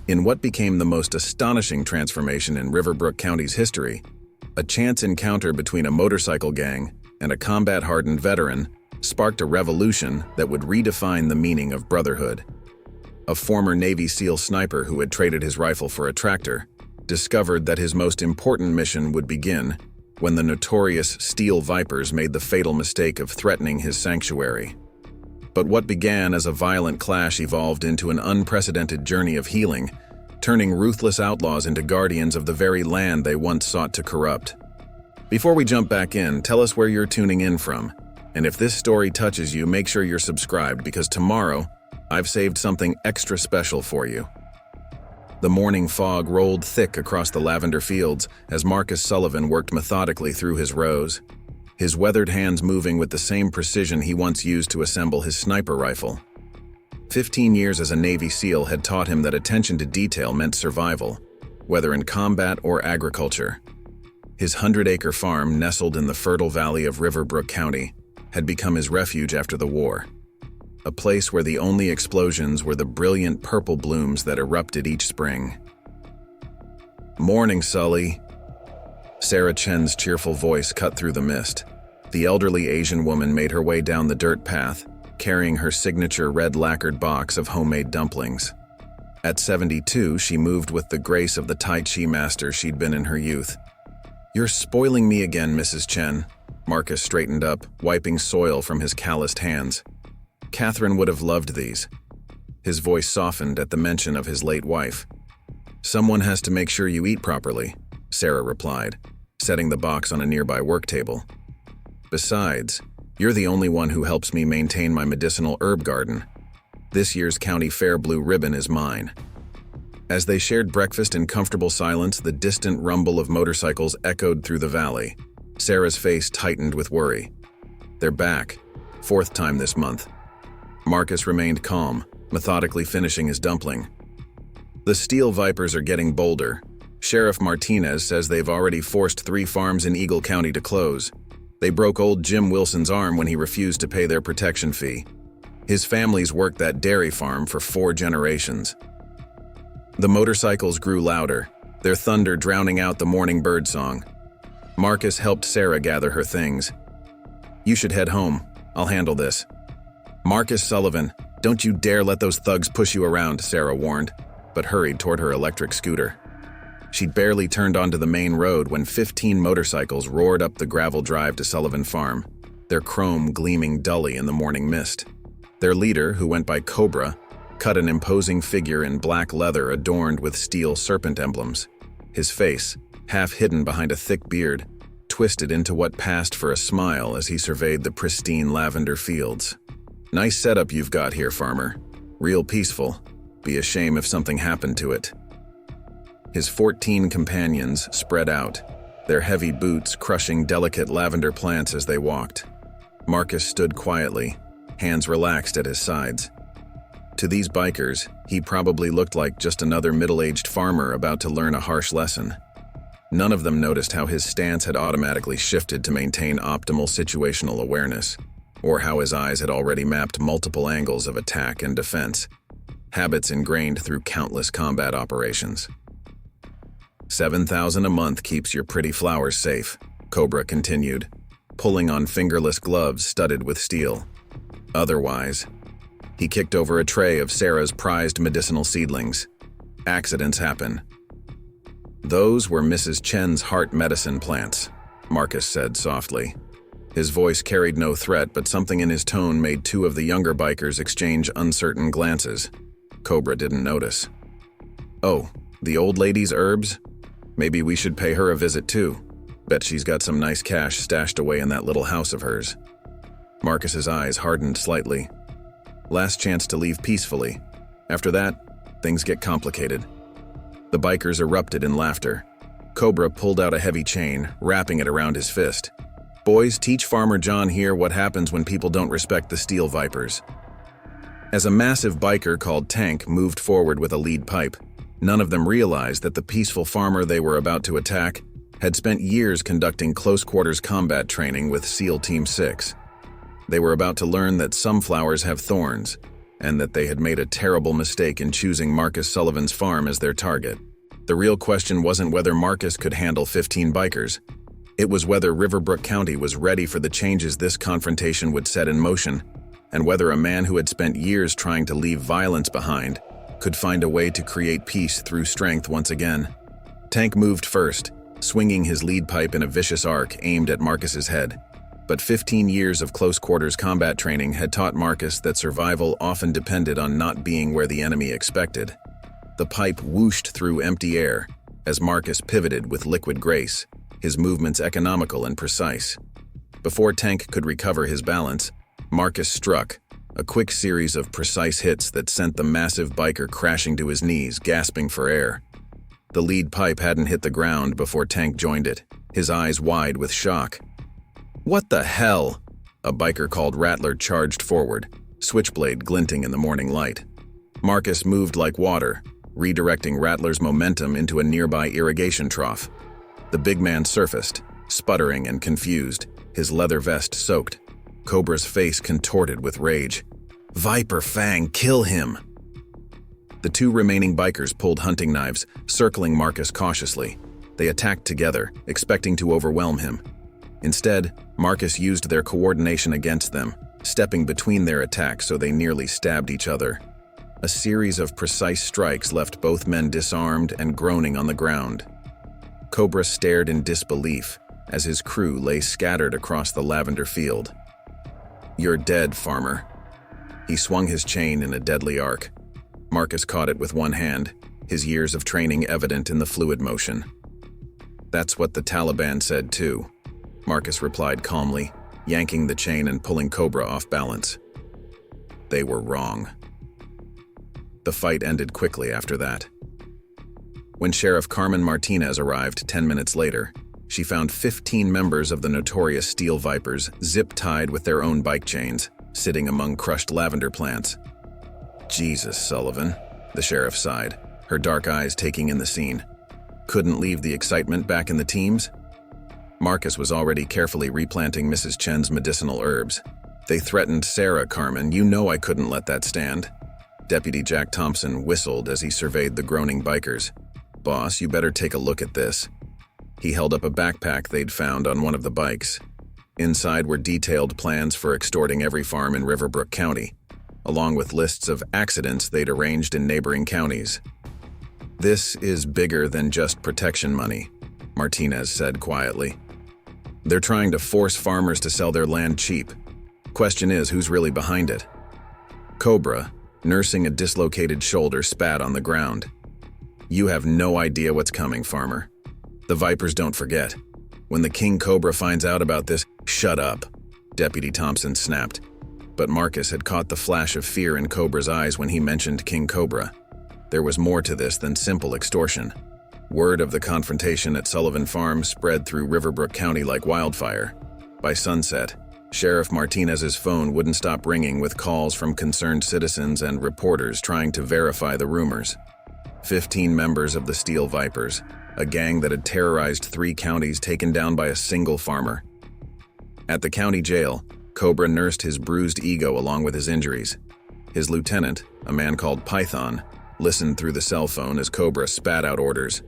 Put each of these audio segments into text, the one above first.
In what became the most astonishing transformation in Riverbrook County's history, a chance encounter between a motorcycle gang and a combat-hardened veteran sparked a revolution that would redefine the meaning of brotherhood. A former Navy SEAL sniper who had traded his rifle for a tractor discovered that his most important mission would begin when the notorious Steel Vipers made the fatal mistake of threatening his sanctuary. But what began as a violent clash evolved into an unprecedented journey of healing, turning ruthless outlaws into guardians of the very land they once sought to corrupt. Before we jump back in, tell us where you're tuning in from. And if this story touches you, make sure you're subscribed, because tomorrow, I've saved something extra special for you. The morning fog rolled thick across the lavender fields as Marcus Sullivan worked methodically through his rows, his weathered hands moving with the same precision he once used to assemble his sniper rifle. 15 years as a Navy SEAL had taught him that attention to detail meant survival, whether in combat or agriculture. His 100-acre farm, nestled in the fertile valley of Riverbrook County, had become his refuge after the war. A place where the only explosions were the brilliant purple blooms that erupted each spring. "Morning, Sully." Sarah Chen's cheerful voice cut through the mist. The elderly Asian woman made her way down the dirt path, carrying her signature red-lacquered box of homemade dumplings. At 72, she moved with the grace of the Tai Chi master she'd been in her youth. "You're spoiling me again, Mrs. Chen." Marcus straightened up, wiping soil from his calloused hands. Catherine would have loved these. His voice softened at the mention of his late wife. "Someone has to make sure you eat properly," Sarah replied, setting the box on a nearby work table. "Besides, you're the only one who helps me maintain my medicinal herb garden. This year's county fair blue ribbon is mine." As they shared breakfast in comfortable silence, the distant rumble of motorcycles echoed through the valley. Sarah's face tightened with worry. "They're back. 4th time this month." Marcus remained calm, methodically finishing his dumpling. "The Steel Vipers are getting bolder. Sheriff Martinez says they've already forced 3 farms in Eagle County to close. They broke old Jim Wilson's arm when he refused to pay their protection fee. His family's worked that dairy farm for 4 generations." The motorcycles grew louder, their thunder drowning out the morning birdsong. Marcus helped Sarah gather her things. "You should head home. I'll handle this." "Marcus Sullivan, don't you dare let those thugs push you around," Sarah warned, but hurried toward her electric scooter. She'd barely turned onto the main road when 15 motorcycles roared up the gravel drive to Sullivan Farm, their chrome gleaming dully in the morning mist. Their leader, who went by Cobra, cut an imposing figure in black leather adorned with steel serpent emblems. His face, half hidden behind a thick beard, twisted into what passed for a smile as he surveyed the pristine lavender fields. "Nice setup you've got here, farmer. Real peaceful. Be a shame if something happened to it." His 14 companions spread out, their heavy boots crushing delicate lavender plants as they walked. Marcus stood quietly, hands relaxed at his sides. To these bikers, he probably looked like just another middle-aged farmer about to learn a harsh lesson. None of them noticed how his stance had automatically shifted to maintain optimal situational awareness, or how his eyes had already mapped multiple angles of attack and defense, habits ingrained through countless combat operations. "7,000 a month keeps your pretty flowers safe," Cobra continued, pulling on fingerless gloves studded with steel. "Otherwise," he kicked over a tray of Sarah's prized medicinal seedlings, "accidents happen." "Those were Mrs. Chen's heart medicine plants," Marcus said softly. His voice carried no threat, but something in his tone made 2 of the younger bikers exchange uncertain glances. Cobra didn't notice. "Oh, the old lady's herbs? Maybe we should pay her a visit too. Bet she's got some nice cash stashed away in that little house of hers." Marcus's eyes hardened slightly. Last chance to leave peacefully. After that, things get complicated. The bikers erupted in laughter. Cobra pulled out a heavy chain, wrapping it around his fist. "Boys, teach Farmer John here what happens when people don't respect the Steel Vipers." As a massive biker called Tank moved forward with a lead pipe, none of them realized that the peaceful farmer they were about to attack had spent years conducting close-quarters combat training with SEAL Team 6. They were about to learn that some flowers have thorns, and that they had made a terrible mistake in choosing Marcus Sullivan's farm as their target. The real question wasn't whether Marcus could handle 15 bikers. It was whether Riverbrook County was ready for the changes this confrontation would set in motion, and whether a man who had spent years trying to leave violence behind could find a way to create peace through strength once again. Tank moved first, swinging his lead pipe in a vicious arc aimed at Marcus's head. But 15 years of close-quarters combat training had taught Marcus that survival often depended on not being where the enemy expected. The pipe whooshed through empty air as Marcus pivoted with liquid grace, his movements economical and precise. Before Tank could recover his balance, Marcus struck, a quick series of precise hits that sent the massive biker crashing to his knees, gasping for air. The lead pipe hadn't hit the ground before Tank joined it, his eyes wide with shock. "What the hell?" A biker called Rattler charged forward, switchblade glinting in the morning light. Marcus moved like water, redirecting Rattler's momentum into a nearby irrigation trough. The big man surfaced, sputtering and confused, his leather vest soaked. Cobra's face contorted with rage. "Viper Fang, kill him!" The two remaining bikers pulled hunting knives, circling Marcus cautiously. They attacked together, expecting to overwhelm him. Instead, Marcus used their coordination against them, stepping between their attacks so they nearly stabbed each other. A series of precise strikes left both men disarmed and groaning on the ground. Cobra stared in disbelief as his crew lay scattered across the lavender field. "You're dead, farmer." He swung his chain in a deadly arc. Marcus caught it with one hand, his years of training evident in the fluid motion. "That's what the Taliban said too," Marcus replied calmly, yanking the chain and pulling Cobra off balance. They were wrong. The fight ended quickly after that. When Sheriff Carmen Martinez arrived 10 minutes later, she found 15 members of the notorious Steel Vipers zip-tied with their own bike chains, sitting among crushed lavender plants. "Jesus, Sullivan," the sheriff sighed, her dark eyes taking in the scene. "Couldn't leave the excitement back in the teams?" Marcus was already carefully replanting Mrs. Chen's medicinal herbs. "They threatened Sarah, Carmen. You know I couldn't let that stand." Deputy Jack Thompson whistled as he surveyed the groaning bikers. "Boss, you better take a look at this." He held up a backpack they'd found on one of the bikes. Inside were detailed plans for extorting every farm in Riverbrook County, along with lists of accidents they'd arranged in neighboring counties. "This is bigger than just protection money," Martinez said quietly. "They're trying to force farmers to sell their land cheap. Question is, who's really behind it?" Cobra, nursing a dislocated shoulder, spat on the ground. "You have no idea what's coming, farmer. The Vipers don't forget. When the King Cobra finds out about this—" "Shut up," Deputy Thompson snapped. But Marcus had caught the flash of fear in Cobra's eyes when he mentioned King Cobra. There was more to this than simple extortion. Word of the confrontation at Sullivan Farm spread through Riverbrook County like wildfire. By sunset, Sheriff Martinez's phone wouldn't stop ringing with calls from concerned citizens and reporters trying to verify the rumors. 15 members of the Steel Vipers, a gang that had terrorized 3 counties, taken down by a single farmer. At the county jail, Cobra nursed his bruised ego along with his injuries. His lieutenant, a man called Python, listened through the cell phone as Cobra spat out orders.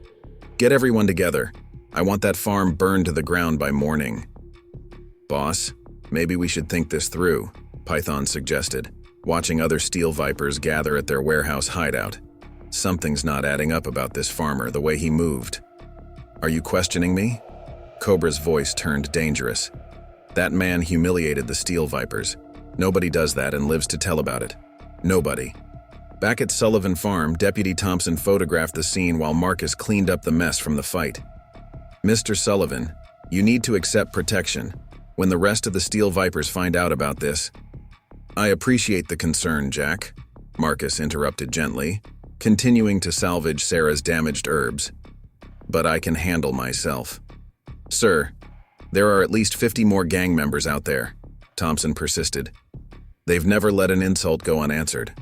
"Get everyone together. I want that farm burned to the ground by morning." "Boss, maybe we should think this through," Python suggested, watching other Steel Vipers gather at their warehouse hideout. "Something's not adding up about this farmer, the way he moved." "Are you questioning me?" Cobra's voice turned dangerous. "That man humiliated the Steel Vipers. Nobody does that and lives to tell about it. Nobody." Back at Sullivan Farm, Deputy Thompson photographed the scene while Marcus cleaned up the mess from the fight. "Mr. Sullivan, you need to accept protection when the rest of the Steel Vipers find out about this." "I appreciate the concern, Jack," Marcus interrupted gently, continuing to salvage Sarah's damaged herbs. "But I can handle myself." "Sir, there are at least 50 more gang members out there," Thompson persisted. "They've never let an insult go unanswered.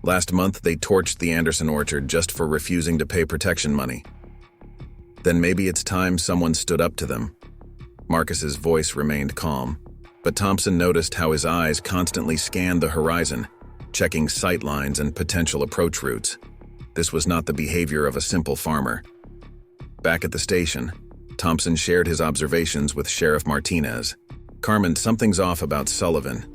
Last month, they torched the Anderson orchard just for refusing to pay protection money. Then maybe it's time someone stood up to them." Marcus's voice remained calm, but Thompson noticed how his eyes constantly scanned the horizon, checking sight lines and potential approach routes. This was not the behavior of a simple farmer. Back at the station, Thompson shared his observations with Sheriff Martinez. "Carmen, something's off about Sullivan.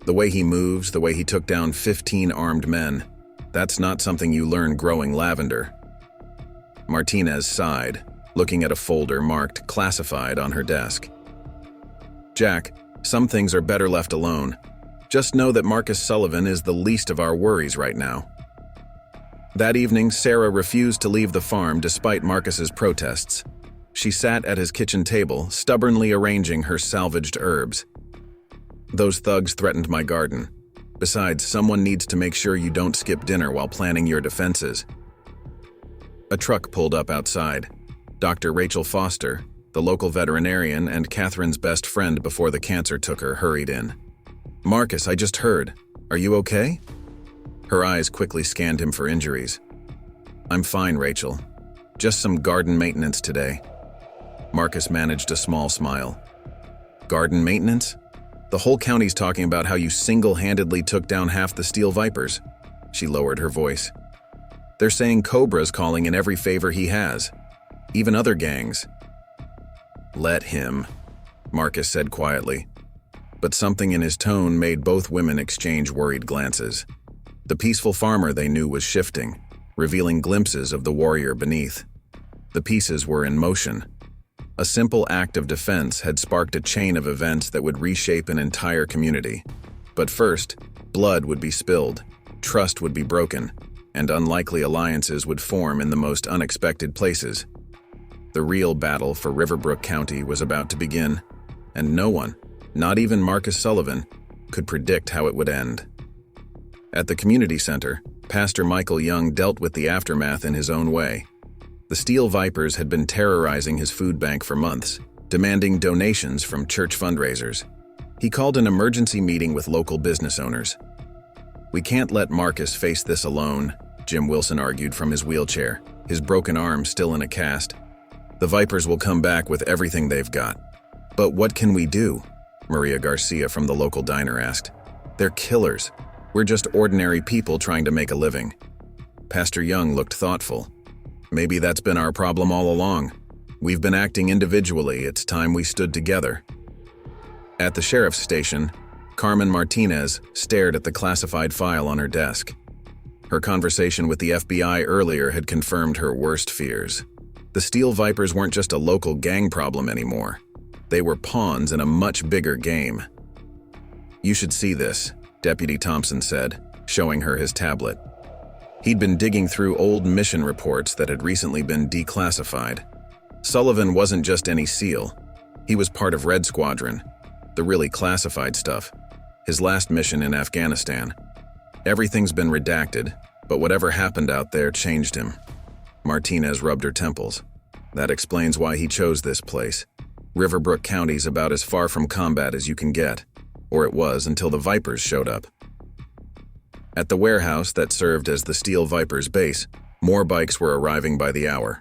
The way he moves, the way he took down 15 armed men. That's not something you learn growing lavender." Martinez sighed, looking at a folder marked "Classified" on her desk. "Jack, some things are better left alone. Just know that Marcus Sullivan is the least of our worries right now." That evening, Sarah refused to leave the farm despite Marcus's protests. She sat at his kitchen table, stubbornly arranging her salvaged herbs. "Those thugs threatened my garden. Besides, someone needs to make sure you don't skip dinner while planning your defenses." A truck pulled up outside. Dr. Rachel Foster, the local veterinarian and Catherine's best friend before the cancer took her, hurried in. "Marcus, I just heard. Are you okay?" Her eyes quickly scanned him for injuries. "I'm fine, Rachel. Just some garden maintenance today." Marcus managed a small smile. "Garden maintenance? The whole county's talking about how you single-handedly took down half the steel vipers." She lowered her voice. "They're saying Cobra's calling in every favor he has. Even other gangs." "Let him," Marcus said quietly. But something in his tone made both women exchange worried glances. The peaceful farmer they knew was shifting, revealing glimpses of the warrior beneath. The pieces were in motion. A simple act of defense had sparked a chain of events that would reshape an entire community. But first, blood would be spilled, trust would be broken, and unlikely alliances would form in the most unexpected places. The real battle for Riverbrook County was about to begin, and no one, not even Marcus Sullivan, could predict how it would end. At the community center, Pastor Michael Young dealt with the aftermath in his own way. The Steel Vipers had been terrorizing his food bank for months, demanding donations from church fundraisers. He called an emergency meeting with local business owners. "We can't let Marcus face this alone," Jim Wilson argued from his wheelchair, his broken arm still in a cast. "The Vipers will come back with everything they've got." "But what can we do?" Maria Garcia from the local diner asked. "They're killers. We're just ordinary people trying to make a living." Pastor Young looked thoughtful. "Maybe that's been our problem all along. We've been acting individually. It's time we stood together." At the sheriff's station, Carmen Martinez stared at the classified file on her desk. Her conversation with the FBI earlier had confirmed her worst fears. The Steel Vipers weren't just a local gang problem anymore. They were pawns in a much bigger game. "You should see this," Deputy Thompson said, showing her his tablet. He'd been digging through old mission reports that had recently been declassified. Sullivan wasn't just any SEAL. He was part of Red Squadron, the really classified stuff, his last mission in Afghanistan. Everything's been redacted, but whatever happened out there changed him. Martinez rubbed her temples. That explains why he chose this place. Riverbrook County's about as far from combat as you can get, or it was until the Vipers showed up. At the warehouse that served as the Steel Vipers' base, more bikes were arriving by the hour.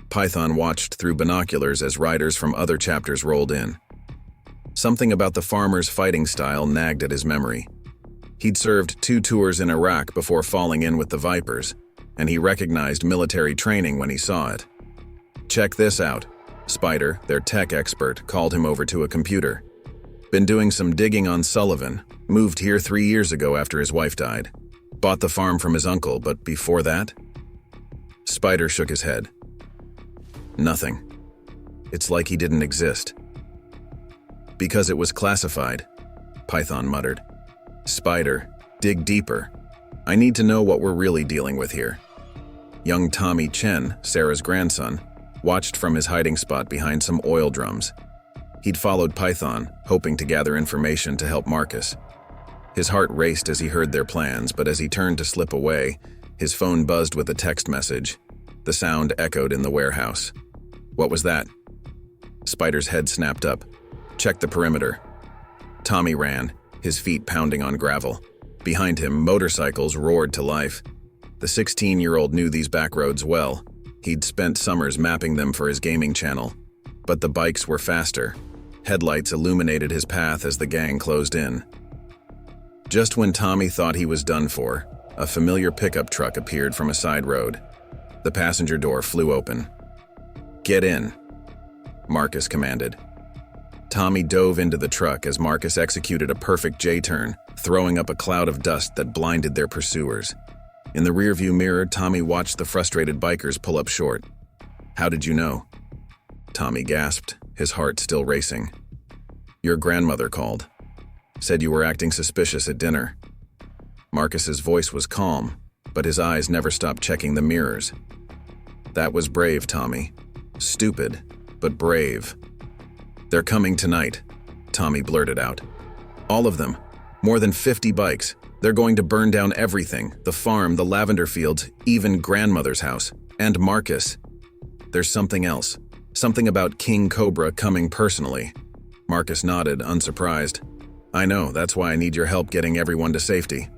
Python watched through binoculars as riders from other chapters rolled in. Something about the farmer's fighting style nagged at his memory. He'd served 2 tours in Iraq before falling in with the Vipers, and he recognized military training when he saw it. "Check this out." Spider, their tech expert, called him over to a computer. "Been doing some digging on Sullivan. Moved here 3 years ago after his wife died. Bought the farm from his uncle, but before that?" Spider shook his head. "Nothing. It's like he didn't exist." "Because it was classified," Python muttered. "Spider, dig deeper. I need to know what we're really dealing with here." Young Tommy Chen, Sarah's grandson, watched from his hiding spot behind some oil drums. He'd followed Python, hoping to gather information to help Marcus. His heart raced as he heard their plans, but as he turned to slip away, his phone buzzed with a text message. The sound echoed in the warehouse. "What was that?" Spider's head snapped up. "Check the perimeter." Tommy ran, his feet pounding on gravel. Behind him, motorcycles roared to life. The 16-year-old knew these back roads well. He'd spent summers mapping them for his gaming channel. But the bikes were faster. Headlights illuminated his path as the gang closed in. Just when Tommy thought he was done for, a familiar pickup truck appeared from a side road. The passenger door flew open. "Get in," Marcus commanded. Tommy dove into the truck as Marcus executed a perfect J-turn, throwing up a cloud of dust that blinded their pursuers. In the rearview mirror, Tommy watched the frustrated bikers pull up short. "How did you know?" Tommy gasped, his heart still racing. "Your grandmother called. Said you were acting suspicious at dinner." Marcus's voice was calm, but his eyes never stopped checking the mirrors. "That was brave, Tommy. Stupid, but brave." "They're coming tonight," Tommy blurted out. "All of them. More than 50 bikes. They're going to burn down everything, the farm, the lavender fields, even grandmother's house. And Marcus. There's something else. Something about King Cobra coming personally." Marcus nodded, unsurprised. "I know, that's why I need your help getting everyone to safety."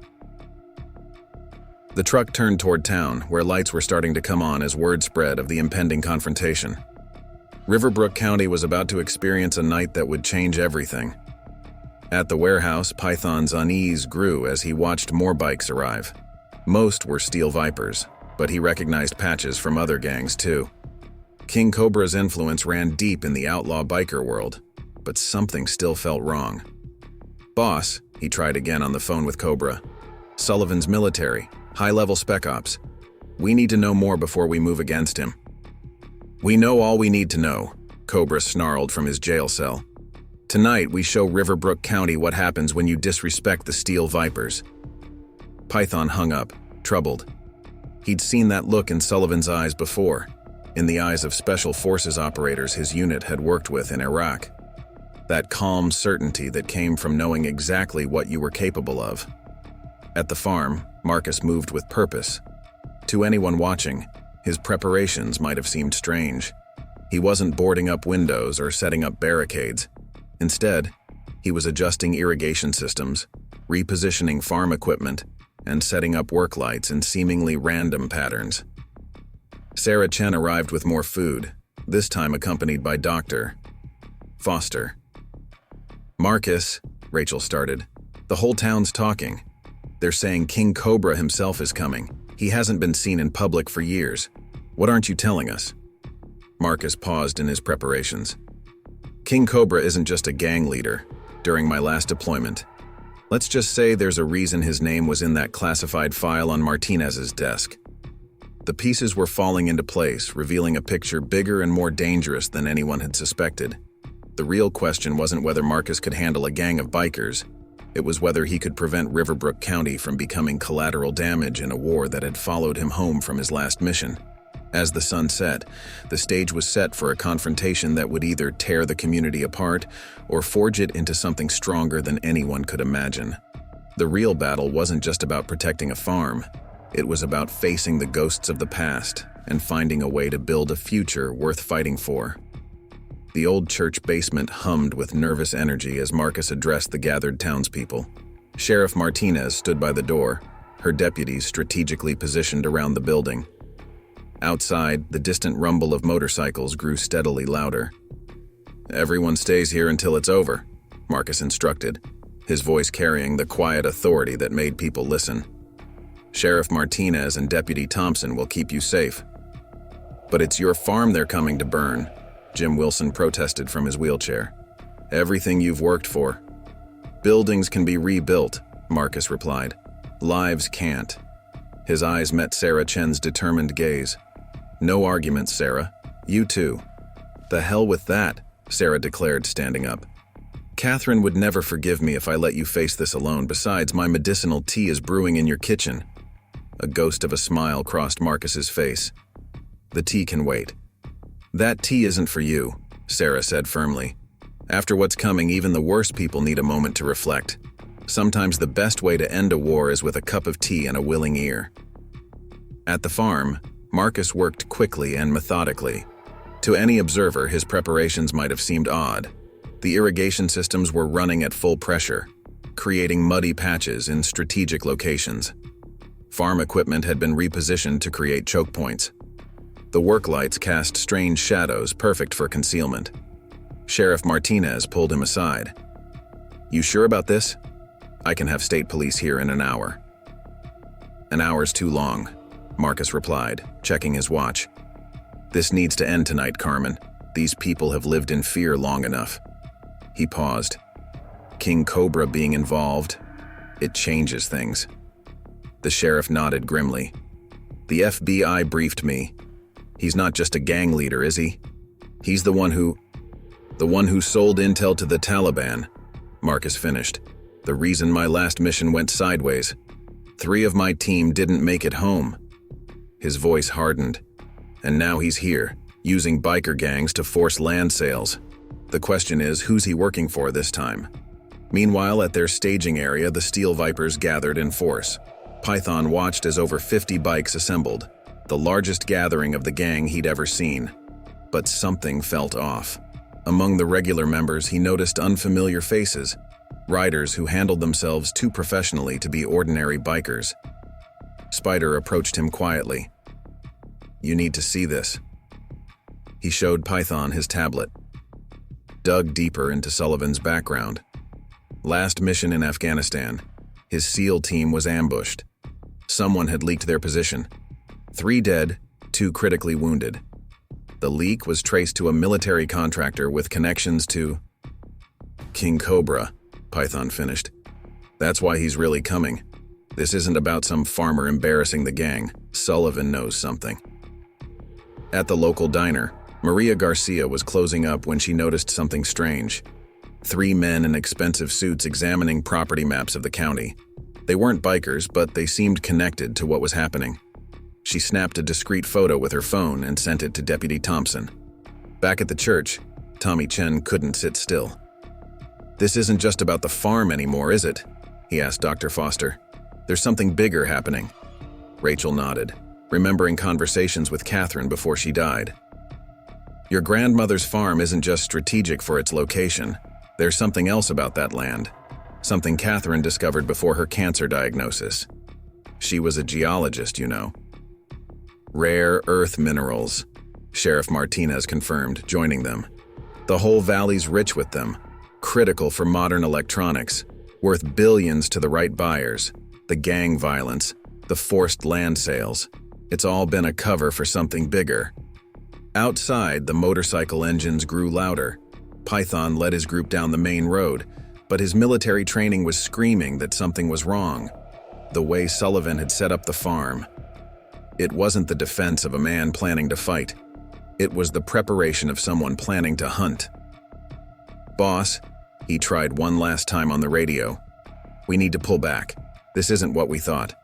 The truck turned toward town, where lights were starting to come on as word spread of the impending confrontation. Riverbrook County was about to experience a night that would change everything. At the warehouse, Python's unease grew as he watched more bikes arrive. Most were Steel Vipers, but he recognized patches from other gangs too. King Cobra's influence ran deep in the outlaw biker world, but something still felt wrong. "Boss," he tried again on the phone with Cobra. "Sullivan's military, high-level spec ops. We need to know more before we move against him." "We know all we need to know," Cobra snarled from his jail cell. "Tonight we show Riverbrook County what happens when you disrespect the Steel Vipers." Python hung up, troubled. He'd seen that look in Sullivan's eyes before, in the eyes of Special Forces operators his unit had worked with in Iraq. That calm certainty that came from knowing exactly what you were capable of. At the farm, Marcus moved with purpose. To anyone watching, his preparations might have seemed strange. He wasn't boarding up windows or setting up barricades. Instead, he was adjusting irrigation systems, repositioning farm equipment, and setting up work lights in seemingly random patterns. Sarah Chen arrived with more food, this time accompanied by Dr. Foster. "Marcus," Rachel started, "the whole town's talking. They're saying King Cobra himself is coming. He hasn't been seen in public for years. What aren't you telling us?" Marcus paused in his preparations. "King Cobra isn't just a gang leader. During my last deployment, let's just say there's a reason his name was in that classified file on Martinez's desk." The pieces were falling into place, revealing a picture bigger and more dangerous than anyone had suspected. The real question wasn't whether Marcus could handle a gang of bikers. It was whether he could prevent Riverbrook County from becoming collateral damage in a war that had followed him home from his last mission. As the sun set, the stage was set for a confrontation that would either tear the community apart or forge it into something stronger than anyone could imagine. The real battle wasn't just about protecting a farm. It was about facing the ghosts of the past and finding a way to build a future worth fighting for. The old church basement hummed with nervous energy as Marcus addressed the gathered townspeople. Sheriff Martinez stood by the door, her deputies strategically positioned around the building. Outside, the distant rumble of motorcycles grew steadily louder. "Everyone stays here until it's over," Marcus instructed, his voice carrying the quiet authority that made people listen. "Sheriff Martinez and Deputy Thompson will keep you safe." "But it's your farm they're coming to burn," Jim Wilson protested from his wheelchair. "Everything you've worked for." "Buildings can be rebuilt," Marcus replied. "Lives can't." His eyes met Sarah Chen's determined gaze. "No arguments, Sarah. You too." "The hell with that," Sarah declared, standing up. "Catherine would never forgive me if I let you face this alone. Besides, my medicinal tea is brewing in your kitchen." A ghost of a smile crossed Marcus's face. "The tea can wait." "That tea isn't for you," Sarah said firmly. "After what's coming, even the worst people need a moment to reflect. Sometimes the best way to end a war is with a cup of tea and a willing ear." At the farm, Marcus worked quickly and methodically. To any observer, his preparations might have seemed odd. The irrigation systems were running at full pressure, creating muddy patches in strategic locations. Farm equipment had been repositioned to create choke points. The work lights cast strange shadows perfect for concealment. Sheriff Martinez pulled him aside. "You sure about this?" I can have state police here in an hour." "An hour's too long," Marcus replied, checking his watch. "This needs to end tonight, Carmen. These people have lived in fear long enough." He paused. King Cobra being involved, it changes things. The sheriff nodded grimly. "The FBI briefed me. He's not just a gang leader, is he? He's the one who sold intel to the Taliban," Marcus finished. "The reason my last mission went sideways. 3 of my team didn't make it home." His voice hardened. "And now he's here, using biker gangs to force land sales. The question is, who's he working for this time?" Meanwhile, at their staging area, the Steel Vipers gathered in force. Python watched as over 50 bikes assembled, the largest gathering of the gang he'd ever seen. But something felt off. Among the regular members, he noticed unfamiliar faces, riders who handled themselves too professionally to be ordinary bikers. Spider approached him quietly. "You need to see this." He showed Python his tablet. Dug deeper into Sullivan's background. Last mission in Afghanistan, his SEAL team was ambushed. Someone had leaked their position. 3 dead, 2 critically wounded. The leak was traced to a military contractor with connections to King Cobra, Python finished. "That's why he's really coming. This isn't about some farmer embarrassing the gang. Sullivan knows something." At the local diner, Maria Garcia was closing up when she noticed something strange. 3 men in expensive suits examining property maps of the county. They weren't bikers, but they seemed connected to what was happening. She snapped a discreet photo with her phone and sent it to Deputy Thompson. Back at the church, Tommy Chen couldn't sit still. "This isn't just about the farm anymore, is it?" he asked Dr. Foster. "There's something bigger happening." Rachel nodded, remembering conversations with Catherine before she died. "Your grandmother's farm isn't just strategic for its location. There's something else about that land. Something Catherine discovered before her cancer diagnosis. She was a geologist, you know." "Rare earth minerals," Sheriff Martinez confirmed, joining them. "The whole valley's rich with them, critical for modern electronics, worth billions to the right buyers. The gang violence, the forced land sales. It's all been a cover for something bigger." Outside, the motorcycle engines grew louder. Python led his group down the main road, but his military training was screaming that something was wrong. The way Sullivan had set up the farm. It wasn't the defense of a man planning to fight. It was the preparation of someone planning to hunt. "Boss," he tried one last time on the radio. "We need to pull back. This isn't what we thought.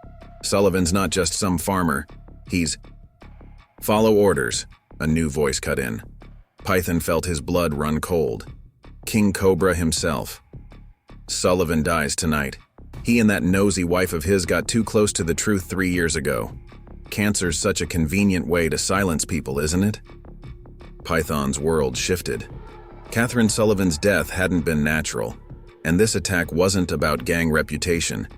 Sullivan's not just some farmer. He's—" "Follow orders," a new voice cut in. Python felt his blood run cold. King Cobra himself. "Sullivan dies tonight. He and that nosy wife of his got too close to the truth 3 years ago. Cancer's such a convenient way to silence people, isn't it?" Python's world shifted. Catherine Sullivan's death hadn't been natural, and this attack wasn't about gang reputation.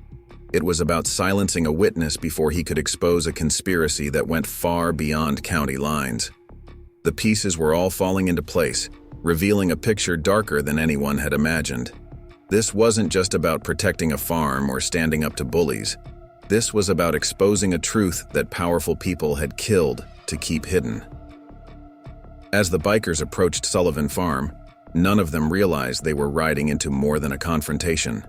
It was about silencing a witness before he could expose a conspiracy that went far beyond county lines. The pieces were all falling into place, revealing a picture darker than anyone had imagined. This wasn't just about protecting a farm or standing up to bullies. This was about exposing a truth that powerful people had killed to keep hidden. As the bikers approached Sullivan Farm, none of them realized they were riding into more than a confrontation.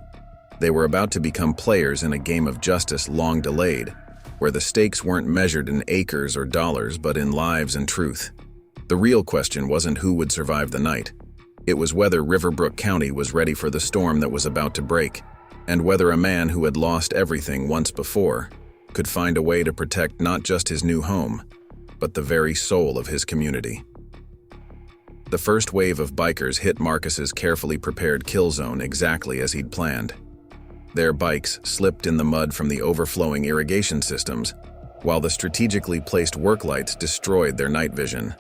They were about to become players in a game of justice long delayed, where the stakes weren't measured in acres or dollars but in lives and truth. The real question wasn't who would survive the night. It was whether Riverbrook County was ready for the storm that was about to break, and whether a man who had lost everything once before could find a way to protect not just his new home, but the very soul of his community. The first wave of bikers hit Marcus's carefully prepared kill zone exactly as he'd planned. Their bikes slipped in the mud from the overflowing irrigation systems, while the strategically placed work lights destroyed their night vision.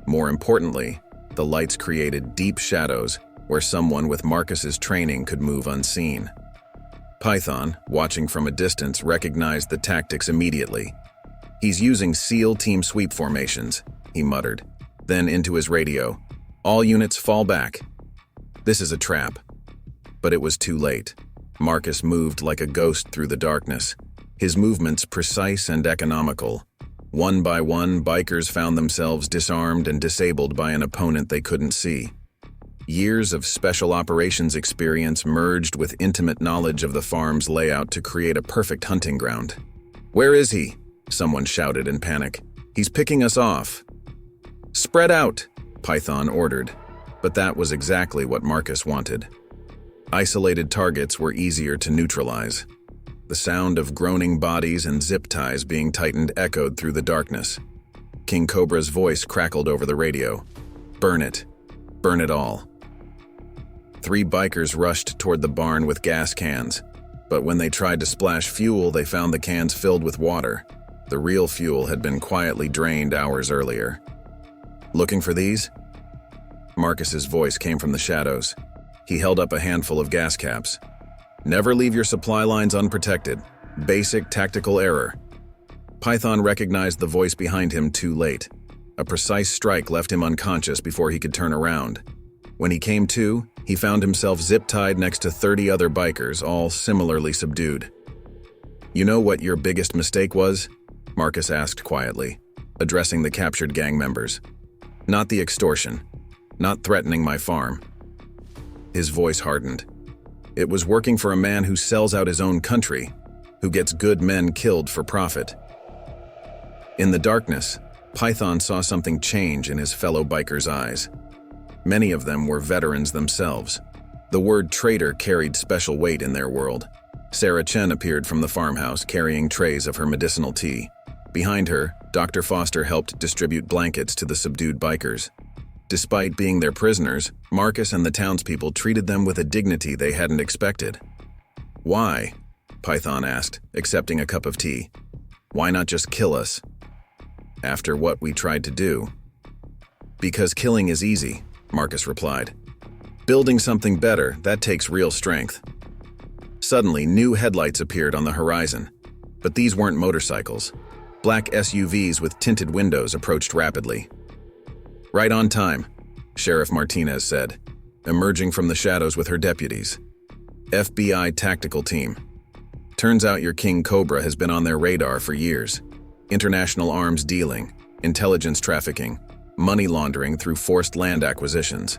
More importantly, the lights created deep shadows where someone with Marcus's training could move unseen. Python, watching from a distance, recognized the tactics immediately. "He's using SEAL team sweep formations," he muttered. Then into his radio, "All units fall back. This is a trap." But it was too late. Marcus moved like a ghost through the darkness, his movements precise and economical. One by one, bikers found themselves disarmed and disabled by an opponent they couldn't see. Years of special operations experience merged with intimate knowledge of the farm's layout to create a perfect hunting ground. "Where is he?" someone shouted in panic. "He's picking us off." "Spread out," Python ordered, but that was exactly what Marcus wanted. Isolated targets were easier to neutralize. The sound of groaning bodies and zip ties being tightened echoed through the darkness. King Cobra's voice crackled over the radio. "Burn it. Burn it all." 3 bikers rushed toward the barn with gas cans, but when they tried to splash fuel, they found the cans filled with water. The real fuel had been quietly drained hours earlier. "Looking for these?" Marcus's voice came from the shadows. He held up a handful of gas caps. "Never leave your supply lines unprotected. Basic tactical error." Python recognized the voice behind him too late. A precise strike left him unconscious before he could turn around. When he came to, he found himself zip-tied next to 30 other bikers, all similarly subdued. "You know what your biggest mistake was?" Marcus asked quietly, addressing the captured gang members. "Not the extortion. Not threatening my farm." His voice hardened. "It was working for a man who sells out his own country, who gets good men killed for profit." In the darkness, Python saw something change in his fellow bikers' eyes. Many of them were veterans themselves. The word traitor carried special weight in their world. Sarah Chen appeared from the farmhouse carrying trays of her medicinal tea. Behind her, Dr. Foster helped distribute blankets to the subdued bikers. Despite being their prisoners, Marcus and the townspeople treated them with a dignity they hadn't expected. "Why?" Python asked, accepting a cup of tea. "Why not just kill us?" "After what we tried to do." "Because killing is easy," Marcus replied. "Building something better, that takes real strength." Suddenly, new headlights appeared on the horizon. But these weren't motorcycles. Black SUVs with tinted windows approached rapidly. "Right on time," Sheriff Martinez said, emerging from the shadows with her deputies. "FBI tactical team. Turns out your King Cobra has been on their radar for years. International arms dealing, intelligence trafficking, money laundering through forced land acquisitions."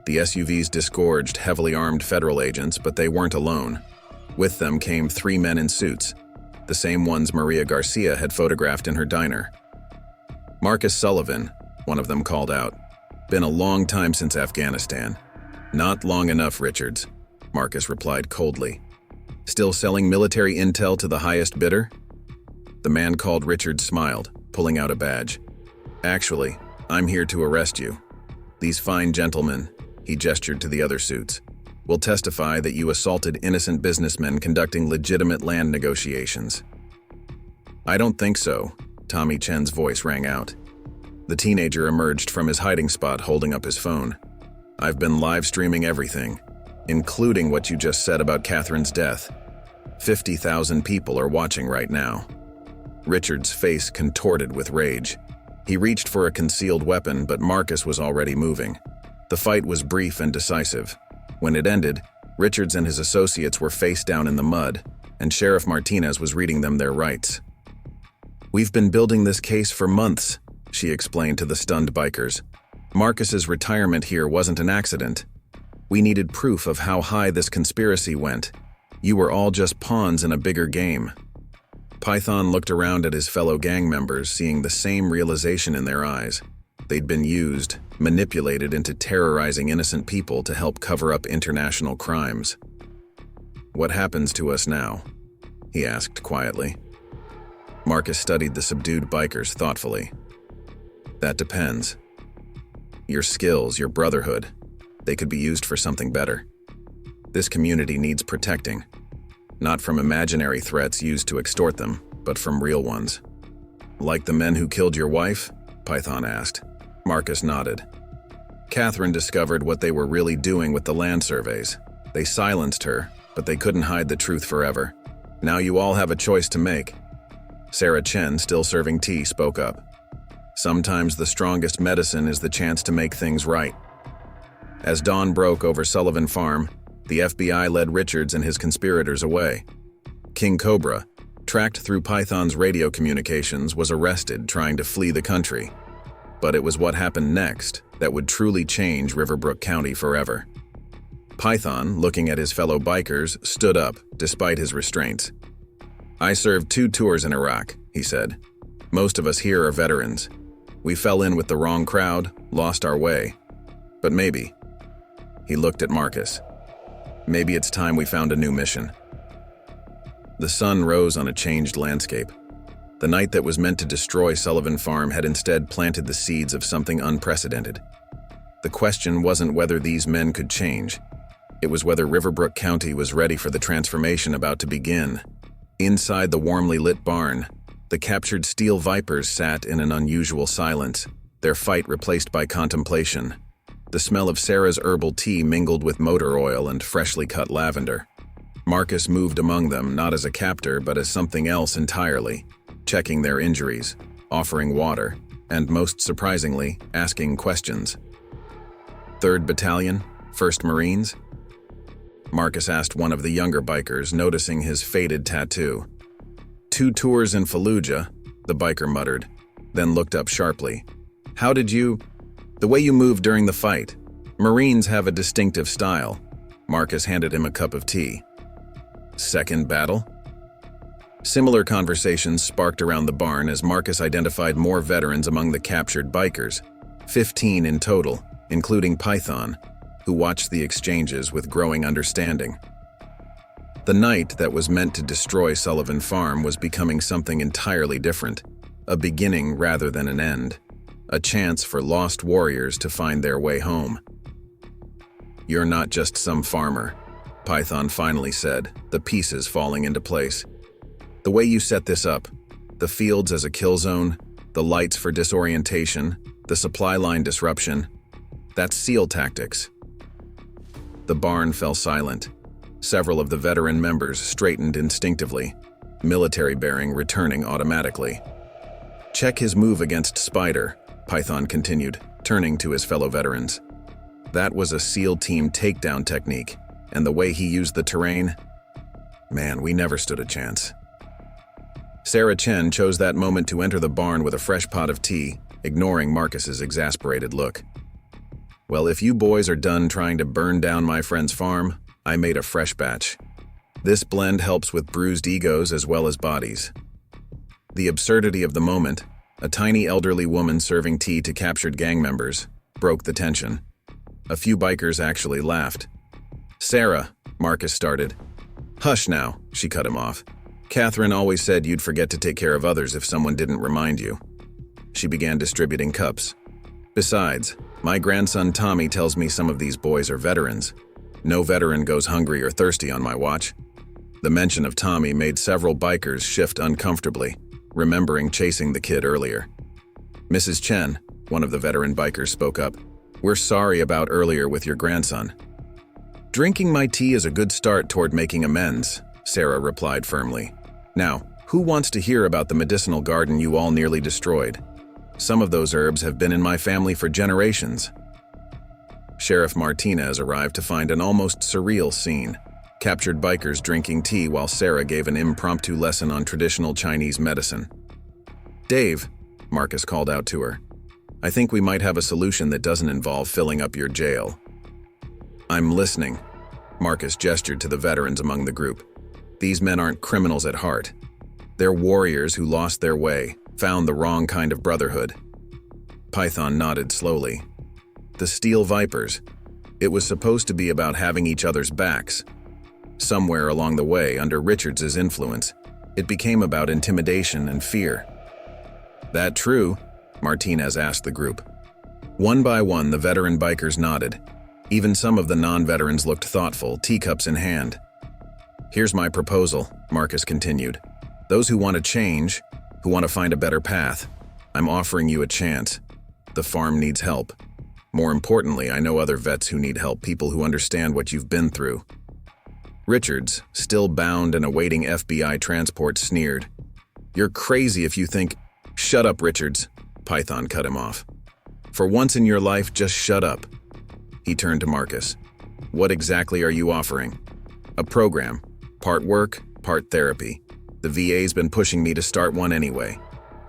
The SUVs disgorged heavily armed federal agents, but they weren't alone. With them came 3 men in suits, the same ones Maria Garcia had photographed in her diner. "Marcus Sullivan," one of them called out. "Been a long time since Afghanistan." "Not long enough, Richards," Marcus replied coldly. "Still selling military intel to the highest bidder?" The man called Richards smiled, pulling out a badge. "Actually, I'm here to arrest you. These fine gentlemen," he gestured to the other suits, "will testify that you assaulted innocent businessmen conducting legitimate land negotiations." "I don't think so," Tommy Chen's voice rang out. The teenager emerged from his hiding spot holding up his phone. "I've been live streaming everything, including what you just said about Catherine's death. 50,000 people are watching right now." Richard's face contorted with rage. He reached for a concealed weapon, but Marcus was already moving. The fight was brief and decisive. When it ended, Richards and his associates were face down in the mud, and Sheriff Martinez was reading them their rights. "We've been building this case for months," she explained to the stunned bikers. "Marcus's retirement here wasn't an accident. We needed proof of how high this conspiracy went. You were all just pawns in a bigger game." Python looked around at his fellow gang members, seeing the same realization in their eyes. They'd been used, manipulated into terrorizing innocent people to help cover up international crimes. "What happens to us now?" he asked quietly. Marcus studied the subdued bikers thoughtfully. "That depends. Your skills, your brotherhood, they could be used for something better. This community needs protecting. Not from imaginary threats used to extort them, but from real ones." "Like the men who killed your wife?" Python asked. Marcus nodded. "Catherine discovered what they were really doing with the land surveys. They silenced her, but they couldn't hide the truth forever. Now you all have a choice to make." Sarah Chen, still serving tea, spoke up. "Sometimes the strongest medicine is the chance to make things right." As dawn broke over Sullivan Farm, The FBI led Richards and his conspirators away. King Cobra, tracked through Python's radio communications, was arrested trying to flee the country. But it was what happened next that would truly change Riverbrook County forever. Python, looking at his fellow bikers, stood up, despite his restraints. "I served 2 tours in Iraq," he said. "Most of us here are veterans. We fell in with the wrong crowd, lost our way. But maybe," he looked at Marcus, "maybe it's time we found a new mission." The sun rose on a changed landscape. The night that was meant to destroy Sullivan Farm had instead planted the seeds of something unprecedented. The question wasn't whether these men could change. It was whether Riverbrook County was ready for the transformation about to begin. Inside the warmly lit barn, the captured steel vipers sat in an unusual silence, their fight replaced by contemplation. The smell of Sarah's herbal tea mingled with motor oil and freshly cut lavender. Marcus moved among them, not as a captor, but as something else entirely, checking their injuries, offering water, and most surprisingly, asking questions. "3rd Battalion, 1st Marines?" Marcus asked one of the younger bikers, noticing his faded tattoo. "2 tours in Fallujah," the biker muttered, then looked up sharply. "How did you... the way you moved during the fight. Marines have a distinctive style." Marcus handed him a cup of tea. "2nd battle?" Similar conversations sparked around the barn as Marcus identified more veterans among the captured bikers, 15 in total, including Python, who watched the exchanges with growing understanding. The night that was meant to destroy Sullivan Farm was becoming something entirely different, a beginning rather than an end, a chance for lost warriors to find their way home. "You're not just some farmer," Python finally said, the pieces falling into place. "The way you set this up, the fields as a kill zone, the lights for disorientation, the supply line disruption, that's SEAL tactics." The barn fell silent. Several of the veteran members straightened instinctively, military bearing returning automatically. "Check his move against Spider," Python continued, turning to his fellow veterans. "That was a SEAL team takedown technique, and the way he used the terrain, man, we never stood a chance." Sarah Chen chose that moment to enter the barn with a fresh pot of tea, ignoring Marcus's exasperated look. "Well, if you boys are done trying to burn down my friend's farm, I made a fresh batch. This blend helps with bruised egos as well as bodies." The absurdity of the moment, a tiny elderly woman serving tea to captured gang members, broke the tension. A few bikers actually laughed. "Sarah," Marcus started. "Hush now," she cut him off. "Catherine always said you'd forget to take care of others if someone didn't remind you." She began distributing cups. "Besides, my grandson Tommy tells me some of these boys are veterans. No veteran goes hungry or thirsty on my watch." The mention of Tommy made several bikers shift uncomfortably, remembering chasing the kid earlier. "Mrs. Chen," one of the veteran bikers spoke up, "we're sorry about earlier with your grandson." "Drinking my tea is a good start toward making amends," Sarah replied firmly. "Now, who wants to hear about the medicinal garden you all nearly destroyed? Some of those herbs have been in my family for generations." Sheriff Martinez arrived to find an almost surreal scene. Captured bikers drinking tea while Sarah gave an impromptu lesson on traditional Chinese medicine. "Dave," Marcus called out to her, "I think we might have a solution that doesn't involve filling up your jail." "I'm listening," Marcus gestured to the veterans among the group. "These men aren't criminals at heart. They're warriors who lost their way, found the wrong kind of brotherhood." Python nodded slowly. "The Steel Vipers. It was supposed to be about having each other's backs. Somewhere along the way, under Richards's influence, it became about intimidation and fear." "That true?" Martinez asked the group. One by one, the veteran bikers nodded. Even some of the non-veterans looked thoughtful, teacups in hand. "Here's my proposal," Marcus continued. "Those who want to change, who want to find a better path, I'm offering you a chance. The farm needs help. More importantly, I know other vets who need help, people who understand what you've been through." Richards, still bound and awaiting FBI transport, sneered. "You're crazy if you think—" "Shut up, Richards," Python cut him off. "For once in your life, just shut up." He turned to Marcus. What exactly are you offering? A program. Part work, part therapy. The VA's been pushing me to start one anyway.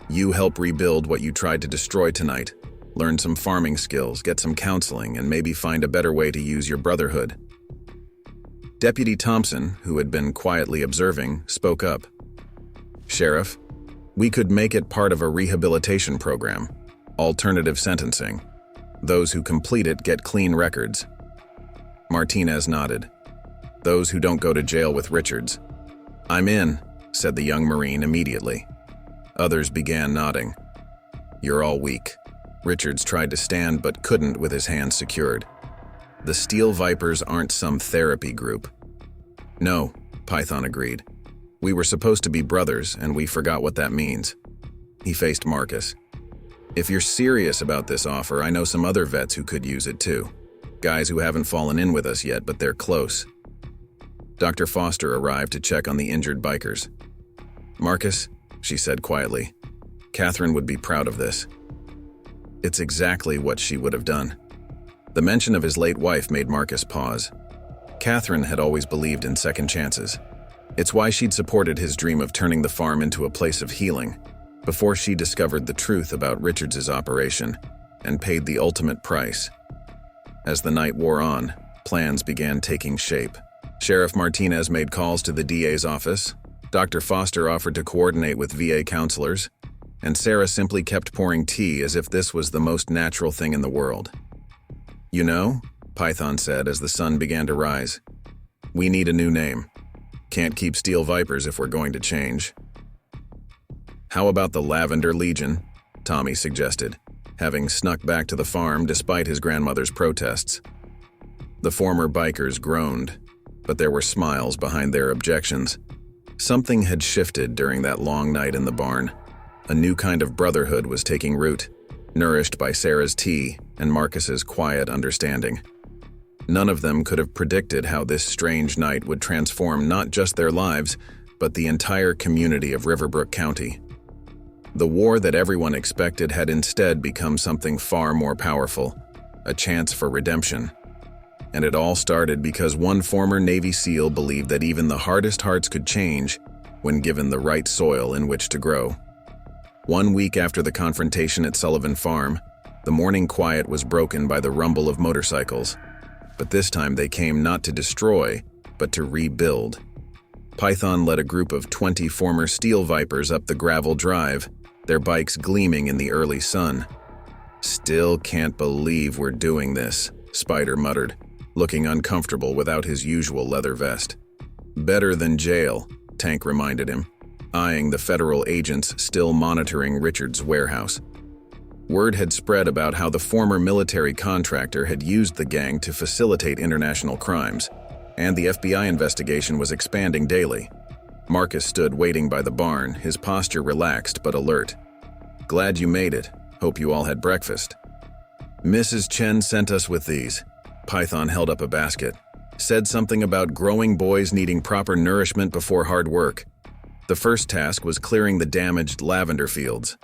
You help rebuild what you tried to destroy tonight. Learn some farming skills, get some counseling, and maybe find a better way to use your brotherhood. Deputy Thompson, who had been quietly observing, spoke up. Sheriff, we could make it part of a rehabilitation program. Alternative sentencing. Those who complete it get clean records. Martinez nodded. Those who don't go to jail with Richards. I'm in, said the young Marine immediately. Others began nodding. You're all weak. Richards tried to stand but couldn't with his hands secured. The Steel Vipers aren't some therapy group. No, Python agreed. We were supposed to be brothers, and we forgot what that means. He faced Marcus. If you're serious about this offer, I know some other vets who could use it too. Guys who haven't fallen in with us yet, but they're close. Dr. Foster arrived to check on the injured bikers. Marcus, she said quietly, Catherine would be proud of this. It's exactly what she would have done. The mention of his late wife made Marcus pause. Catherine had always believed in second chances. It's why she'd supported his dream of turning the farm into a place of healing, before she discovered the truth about Richards' operation and paid the ultimate price. As the night wore on, plans began taking shape. Sheriff Martinez made calls to the DA's office, Dr. Foster offered to coordinate with VA counselors, and Sarah simply kept pouring tea as if this was the most natural thing in the world. You know, Python said as the sun began to rise, we need a new name. Can't keep Steel Vipers if we're going to change. How about the Lavender Legion? Tommy suggested, having snuck back to the farm despite his grandmother's protests. The former bikers groaned, but there were smiles behind their objections. Something had shifted during that long night in the barn. A new kind of brotherhood was taking root, nourished by Sarah's tea and Marcus's quiet understanding. None of them could have predicted how this strange night would transform not just their lives, but the entire community of Riverbrook County. The war that everyone expected had instead become something far more powerful, a chance for redemption. And it all started because one former Navy SEAL believed that even the hardest hearts could change when given the right soil in which to grow. 1 week after the confrontation at Sullivan Farm, the morning quiet was broken by the rumble of motorcycles. But this time they came not to destroy, but to rebuild. Python led a group of 20 former Steel Vipers up the gravel drive, their bikes gleaming in the early sun. Still can't believe we're doing this, Spider muttered, looking uncomfortable without his usual leather vest. Better than jail, Tank reminded him, eyeing the federal agents still monitoring Richards' warehouse. Word had spread about how the former military contractor had used the gang to facilitate international crimes, and the FBI investigation was expanding daily. Marcus stood waiting by the barn, his posture relaxed but alert. Glad you made it. Hope you all had breakfast. Mrs. Chen sent us with these. Python held up a basket. Said something about growing boys needing proper nourishment before hard work. The first task was clearing the damaged lavender fields.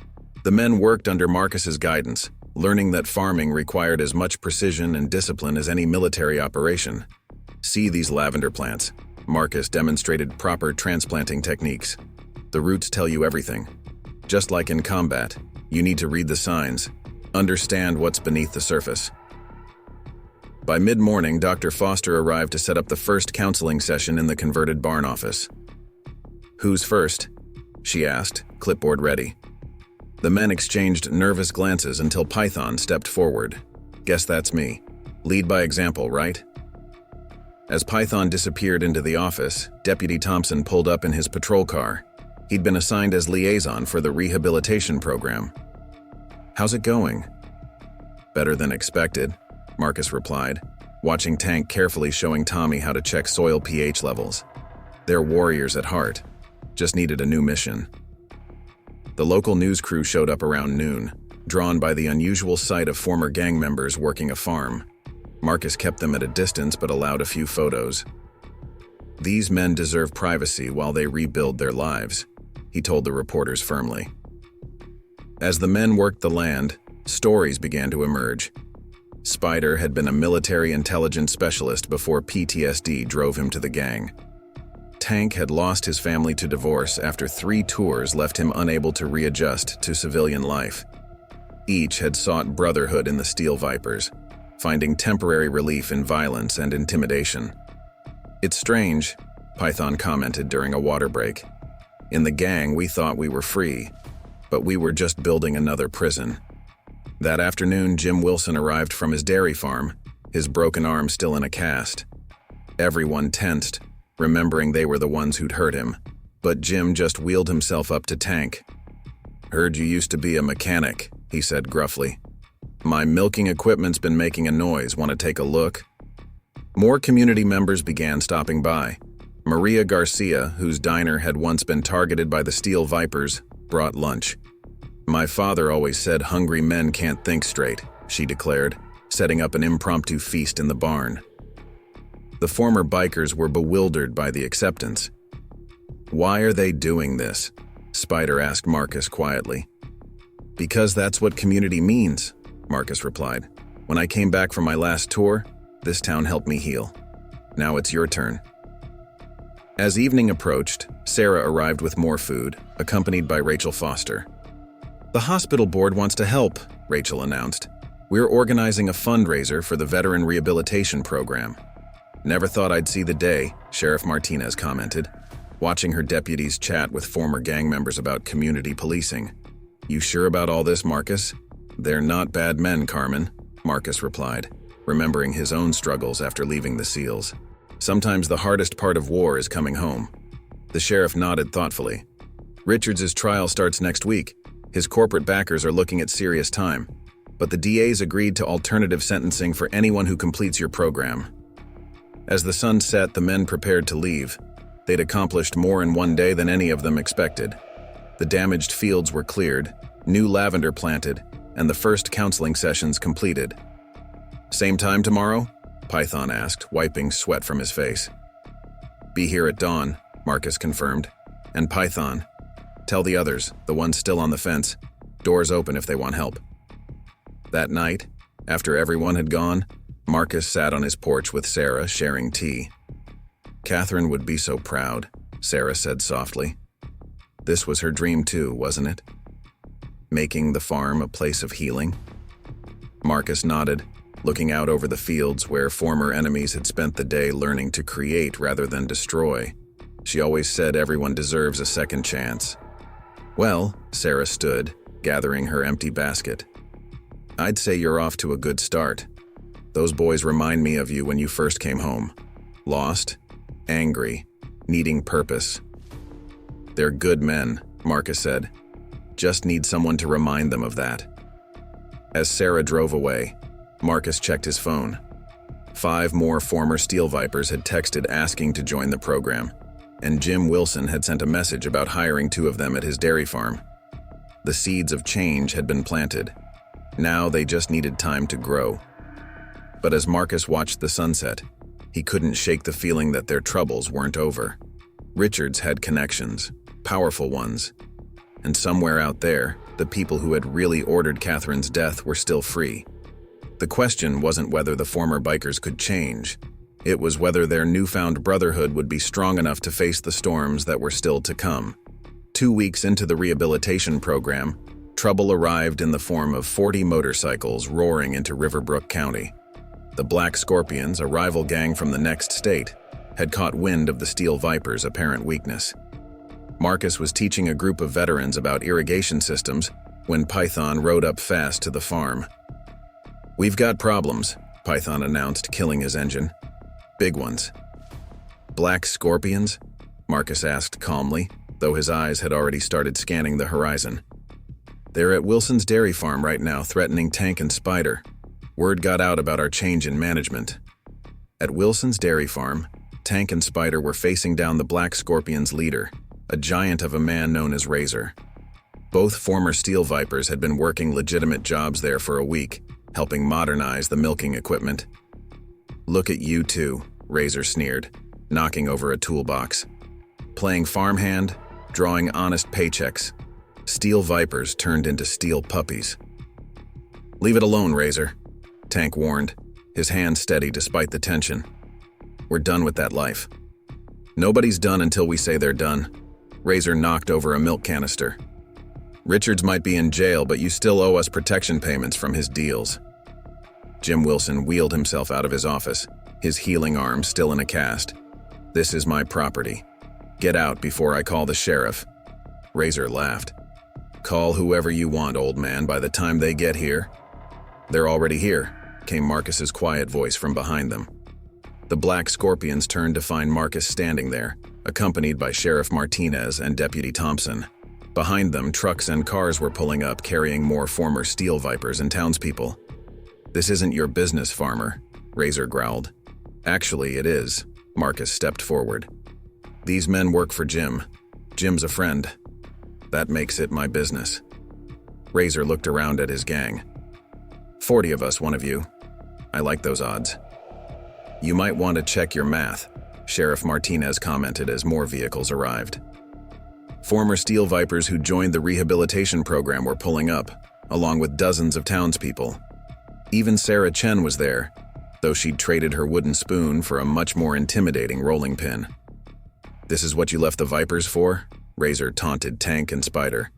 The men worked under Marcus's guidance, learning that farming required as much precision and discipline as any military operation. See these lavender plants. Marcus demonstrated proper transplanting techniques. The roots tell you everything. Just like in combat, you need to read the signs, understand what's beneath the surface. By mid-morning, Dr. Foster arrived to set up the first counseling session in the converted barn office. Who's first? She asked, clipboard ready. The men exchanged nervous glances until Python stepped forward. Guess that's me. Lead by example, right? As Python disappeared into the office, Deputy Thompson pulled up in his patrol car. He'd been assigned as liaison for the rehabilitation program. How's it going? Better than expected, Marcus replied, watching Tank carefully showing Tommy how to check soil pH levels. They're warriors at heart, just needed a new mission. The local news crew showed up around noon, drawn by the unusual sight of former gang members working a farm. Marcus kept them at a distance but allowed a few photos. These men deserve privacy while they rebuild their lives, he told the reporters firmly. As the men worked the land, stories began to emerge. Spider had been a military intelligence specialist before PTSD drove him to the gang. Tank had lost his family to divorce after 3 tours left him unable to readjust to civilian life. Each had sought brotherhood in the Steel Vipers, finding temporary relief in violence and intimidation. "It's strange," Python commented during a water break. "In the gang, we thought we were free, but we were just building another prison." That afternoon, Jim Wilson arrived from his dairy farm, his broken arm still in a cast. Everyone tensed, remembering they were the ones who'd hurt him, but Jim just wheeled himself up to Tank. "Heard you used to be a mechanic," he said gruffly. "My milking equipment's been making a noise. Want to take a look?" More community members began stopping by. Maria Garcia, whose diner had once been targeted by the Steel Vipers, brought lunch. "My father always said hungry men can't think straight," she declared, setting up an impromptu feast in the barn. The former bikers were bewildered by the acceptance. "Why are they doing this?" Spider asked Marcus quietly. "Because that's what community means," Marcus replied. "When I came back from my last tour, this town helped me heal. Now it's your turn." As evening approached, Sarah arrived with more food, accompanied by Rachel Foster. "The hospital board wants to help," Rachel announced. "We're organizing a fundraiser for the Veteran Rehabilitation Program." "Never thought I'd see the day," Sheriff Martinez commented, watching her deputies chat with former gang members about community policing. "You sure about all this, Marcus?" "They're not bad men, Carmen," Marcus replied, remembering his own struggles after leaving the SEALs. "Sometimes the hardest part of war is coming home." The sheriff nodded thoughtfully. "Richards' trial starts next week. His corporate backers are looking at serious time, but the DA's agreed to alternative sentencing for anyone who completes your program." As the sun set, the men prepared to leave. They'd accomplished more in one day than any of them expected. The damaged fields were cleared, new lavender planted, and the first counseling sessions completed. "Same time tomorrow?" Python asked, wiping sweat from his face. "Be here at dawn," Marcus confirmed. "And Python, tell the others, the ones still on the fence, doors open if they want help." That night, after everyone had gone, Marcus sat on his porch with Sarah, sharing tea. "Catherine would be so proud," Sarah said softly. This was her dream too, wasn't it? Making the farm a place of healing? Marcus nodded, looking out over the fields where former enemies had spent the day learning to create rather than destroy. She always said everyone deserves a second chance. "Well," Sarah stood, gathering her empty basket. "I'd say you're off to a good start. Those boys remind me of you when you first came home. Lost, angry, needing purpose." "They're good men," Marcus said. "Just need someone to remind them of that." As Sarah drove away, Marcus checked his phone. 5 more former Steel Vipers had texted asking to join the program, and Jim Wilson had sent a message about hiring 2 of them at his dairy farm. The seeds of change had been planted. Now they just needed time to grow. But as Marcus watched the sunset, he couldn't shake the feeling that their troubles weren't over. Richards had connections, powerful ones, and somewhere out there, the people who had really ordered Catherine's death were still free. The question wasn't whether the former bikers could change. It was whether their newfound brotherhood would be strong enough to face the storms that were still to come. 2 weeks into the rehabilitation program, trouble arrived in the form of 40 motorcycles roaring into Riverbrook County. The Black Scorpions, a rival gang from the next state, had caught wind of the Steel Vipers' apparent weakness. Marcus was teaching a group of veterans about irrigation systems when Python rode up fast to the farm. "We've got problems," Python announced, killing his engine. "Big ones." "Black Scorpions?" Marcus asked calmly, though his eyes had already started scanning the horizon. "They're at Wilson's dairy farm right now, threatening Tank and Spider. Word got out about our change in management." At Wilson's dairy farm, Tank and Spider were facing down the Black Scorpion's leader, a giant of a man known as Razor. Both former Steel Vipers had been working legitimate jobs there for a week, helping modernize the milking equipment. "Look at you two," Razor sneered, knocking over a toolbox. "Playing farmhand, drawing honest paychecks. Steel Vipers turned into steel puppies." "Leave it alone, Razor." Tank warned, his hand steady despite the tension. We're done with that life. Nobody's done until we say they're done. Razor knocked over a milk canister. Richards might be in jail, but you still owe us protection payments from his deals. Jim Wilson wheeled himself out of his office, his healing arm still in a cast. This is my property. Get out before I call the sheriff. Razor laughed. Call whoever you want, old man, by the time they get here. They're already here, came Marcus's quiet voice from behind them. The Black Scorpions turned to find Marcus standing there, accompanied by Sheriff Martinez and Deputy Thompson. Behind them, trucks and cars were pulling up, carrying more former Steel Vipers and townspeople. This isn't your business, farmer, Razor growled. Actually, it is. Marcus stepped forward. These men work for Jim. Jim's a friend. That makes it my business. Razor looked around at his gang. 40 of us, one of you. I like those odds. You might want to check your math, Sheriff Martinez commented as more vehicles arrived. Former Steel Vipers who joined the rehabilitation program were pulling up, along with dozens of townspeople. Even Sarah Chen was there, though she'd traded her wooden spoon for a much more intimidating rolling pin. This is what you left the Vipers for? Razor taunted Tank and Spider.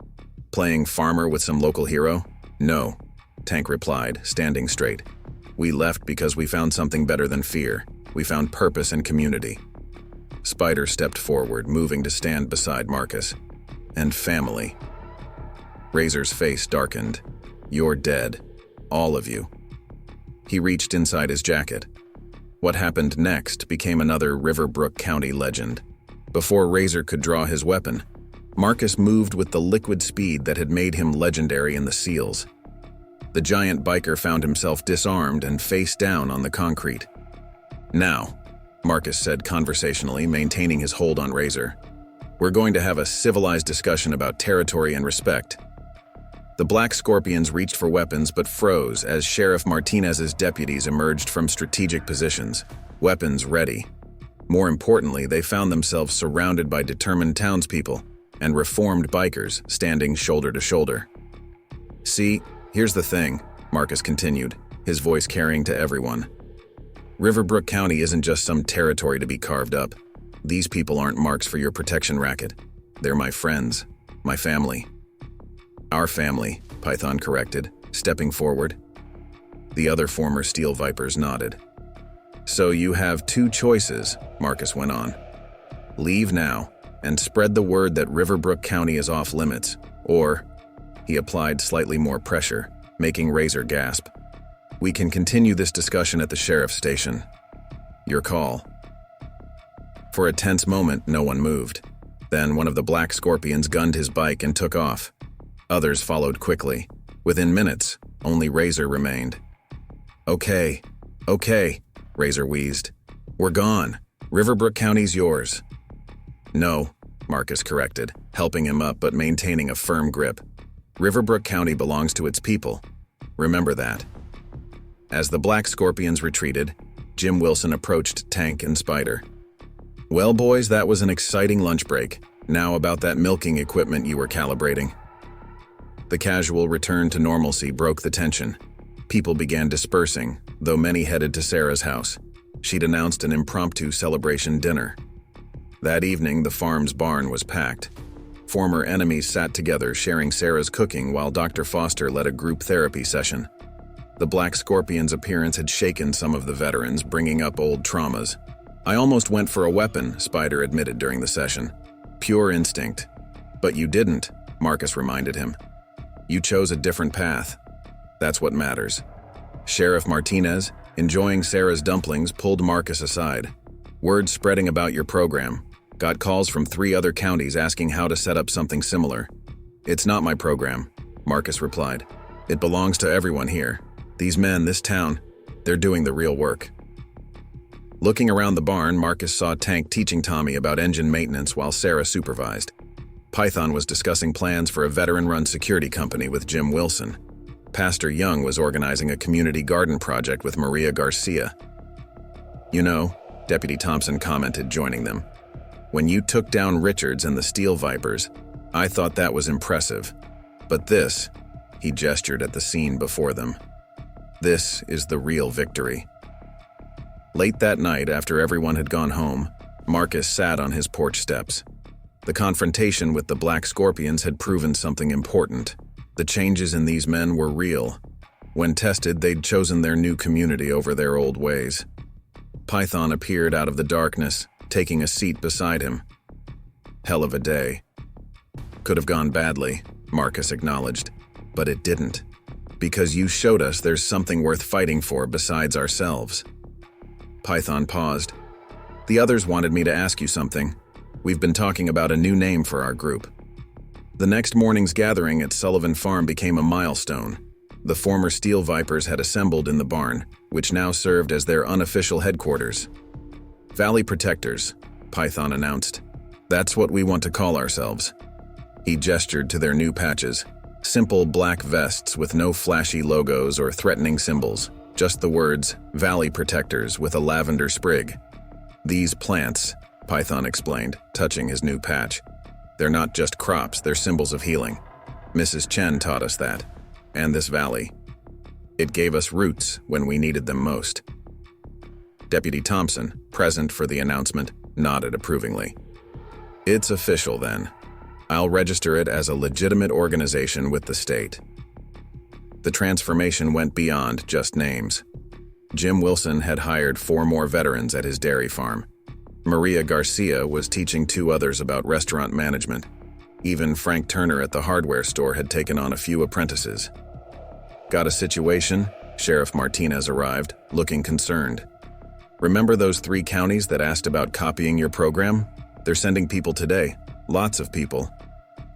Playing farmer with some local hero? No, Tank replied, standing straight. We left because we found something better than fear. We found purpose and community. Spider stepped forward, moving to stand beside Marcus. And family. Razor's face darkened. You're dead. All of you. He reached inside his jacket. What happened next became another Riverbrook County legend. Before Razor could draw his weapon, Marcus moved with the liquid speed that had made him legendary in the SEALs. The giant biker found himself disarmed and face down on the concrete. Now, Marcus said conversationally, maintaining his hold on Razor, we're going to have a civilized discussion about territory and respect. The Black Scorpions reached for weapons but froze as Sheriff Martinez's deputies emerged from strategic positions, weapons ready. More importantly, they found themselves surrounded by determined townspeople and reformed bikers standing shoulder to shoulder. See, here's the thing, Marcus continued, his voice carrying to everyone. Riverbrook County isn't just some territory to be carved up. These people aren't marks for your protection racket. They're my friends, my family. Our family, Python corrected, stepping forward. The other former Steel Vipers nodded. So you have two choices, Marcus went on. Leave now and spread the word that Riverbrook County is off limits, or, he applied slightly more pressure, making Razor gasp. We can continue this discussion at the sheriff's station. Your call. For a tense moment, no one moved. Then one of the Black Scorpions gunned his bike and took off. Others followed quickly. Within minutes, only Razor remained. Okay, Razor wheezed. We're gone. Riverbrook County's yours. No, Marcus corrected, helping him up but maintaining a firm grip. Riverbrook County belongs to its people. Remember that. As the Black Scorpions retreated, Jim Wilson approached Tank and Spider. Well, boys, that was an exciting lunch break. Now about that milking equipment you were calibrating. The casual return to normalcy broke the tension. People began dispersing, though many headed to Sarah's house. She'd announced an impromptu celebration dinner. That evening, the farm's barn was packed. Former enemies sat together, sharing Sarah's cooking while Dr. Foster led a group therapy session. The Black Scorpion's appearance had shaken some of the veterans, bringing up old traumas. I almost went for a weapon, Spider admitted during the session. Pure instinct. But you didn't, Marcus reminded him. You chose a different path. That's what matters. Sheriff Martinez, enjoying Sarah's dumplings, pulled Marcus aside. Word spreading about your program. Got calls from 3 other counties asking how to set up something similar. It's not my program, Marcus replied. It belongs to everyone here. These men, this town, they're doing the real work. Looking around the barn, Marcus saw Tank teaching Tommy about engine maintenance while Sarah supervised. Python was discussing plans for a veteran-run security company with Jim Wilson. Pastor Young was organizing a community garden project with Maria Garcia. You know, Deputy Thompson commented, joining them. When you took down Richards and the Steel Vipers, I thought that was impressive. But this, he gestured at the scene before them. This is the real victory. Late that night, after everyone had gone home, Marcus sat on his porch steps. The confrontation with the Black Scorpions had proven something important. The changes in these men were real. When tested, they'd chosen their new community over their old ways. Python appeared out of the darkness, taking a seat beside him. Hell of a day. Could have gone badly, Marcus acknowledged, but it didn't. Because you showed us there's something worth fighting for besides ourselves. Python paused. The others wanted me to ask you something. We've been talking about a new name for our group. The next morning's gathering at Sullivan Farm became a milestone. The former Steel Vipers had assembled in the barn, which now served as their unofficial headquarters. Valley Protectors, Python announced. That's what we want to call ourselves. He gestured to their new patches. Simple black vests with no flashy logos or threatening symbols. Just the words, Valley Protectors, with a lavender sprig. These plants, Python explained, touching his new patch. They're not just crops, they're symbols of healing. Mrs. Chen taught us that. And this valley. It gave us roots when we needed them most. Deputy Thompson, present for the announcement, nodded approvingly. It's official then. I'll register it as a legitimate organization with the state. The transformation went beyond just names. Jim Wilson had hired 4 more veterans at his dairy farm. Maria Garcia was teaching 2 others about restaurant management. Even Frank Turner at the hardware store had taken on a few apprentices. Got a situation? Sheriff Martinez arrived, looking concerned. Remember those 3 counties that asked about copying your program? They're sending people today. Lots of people.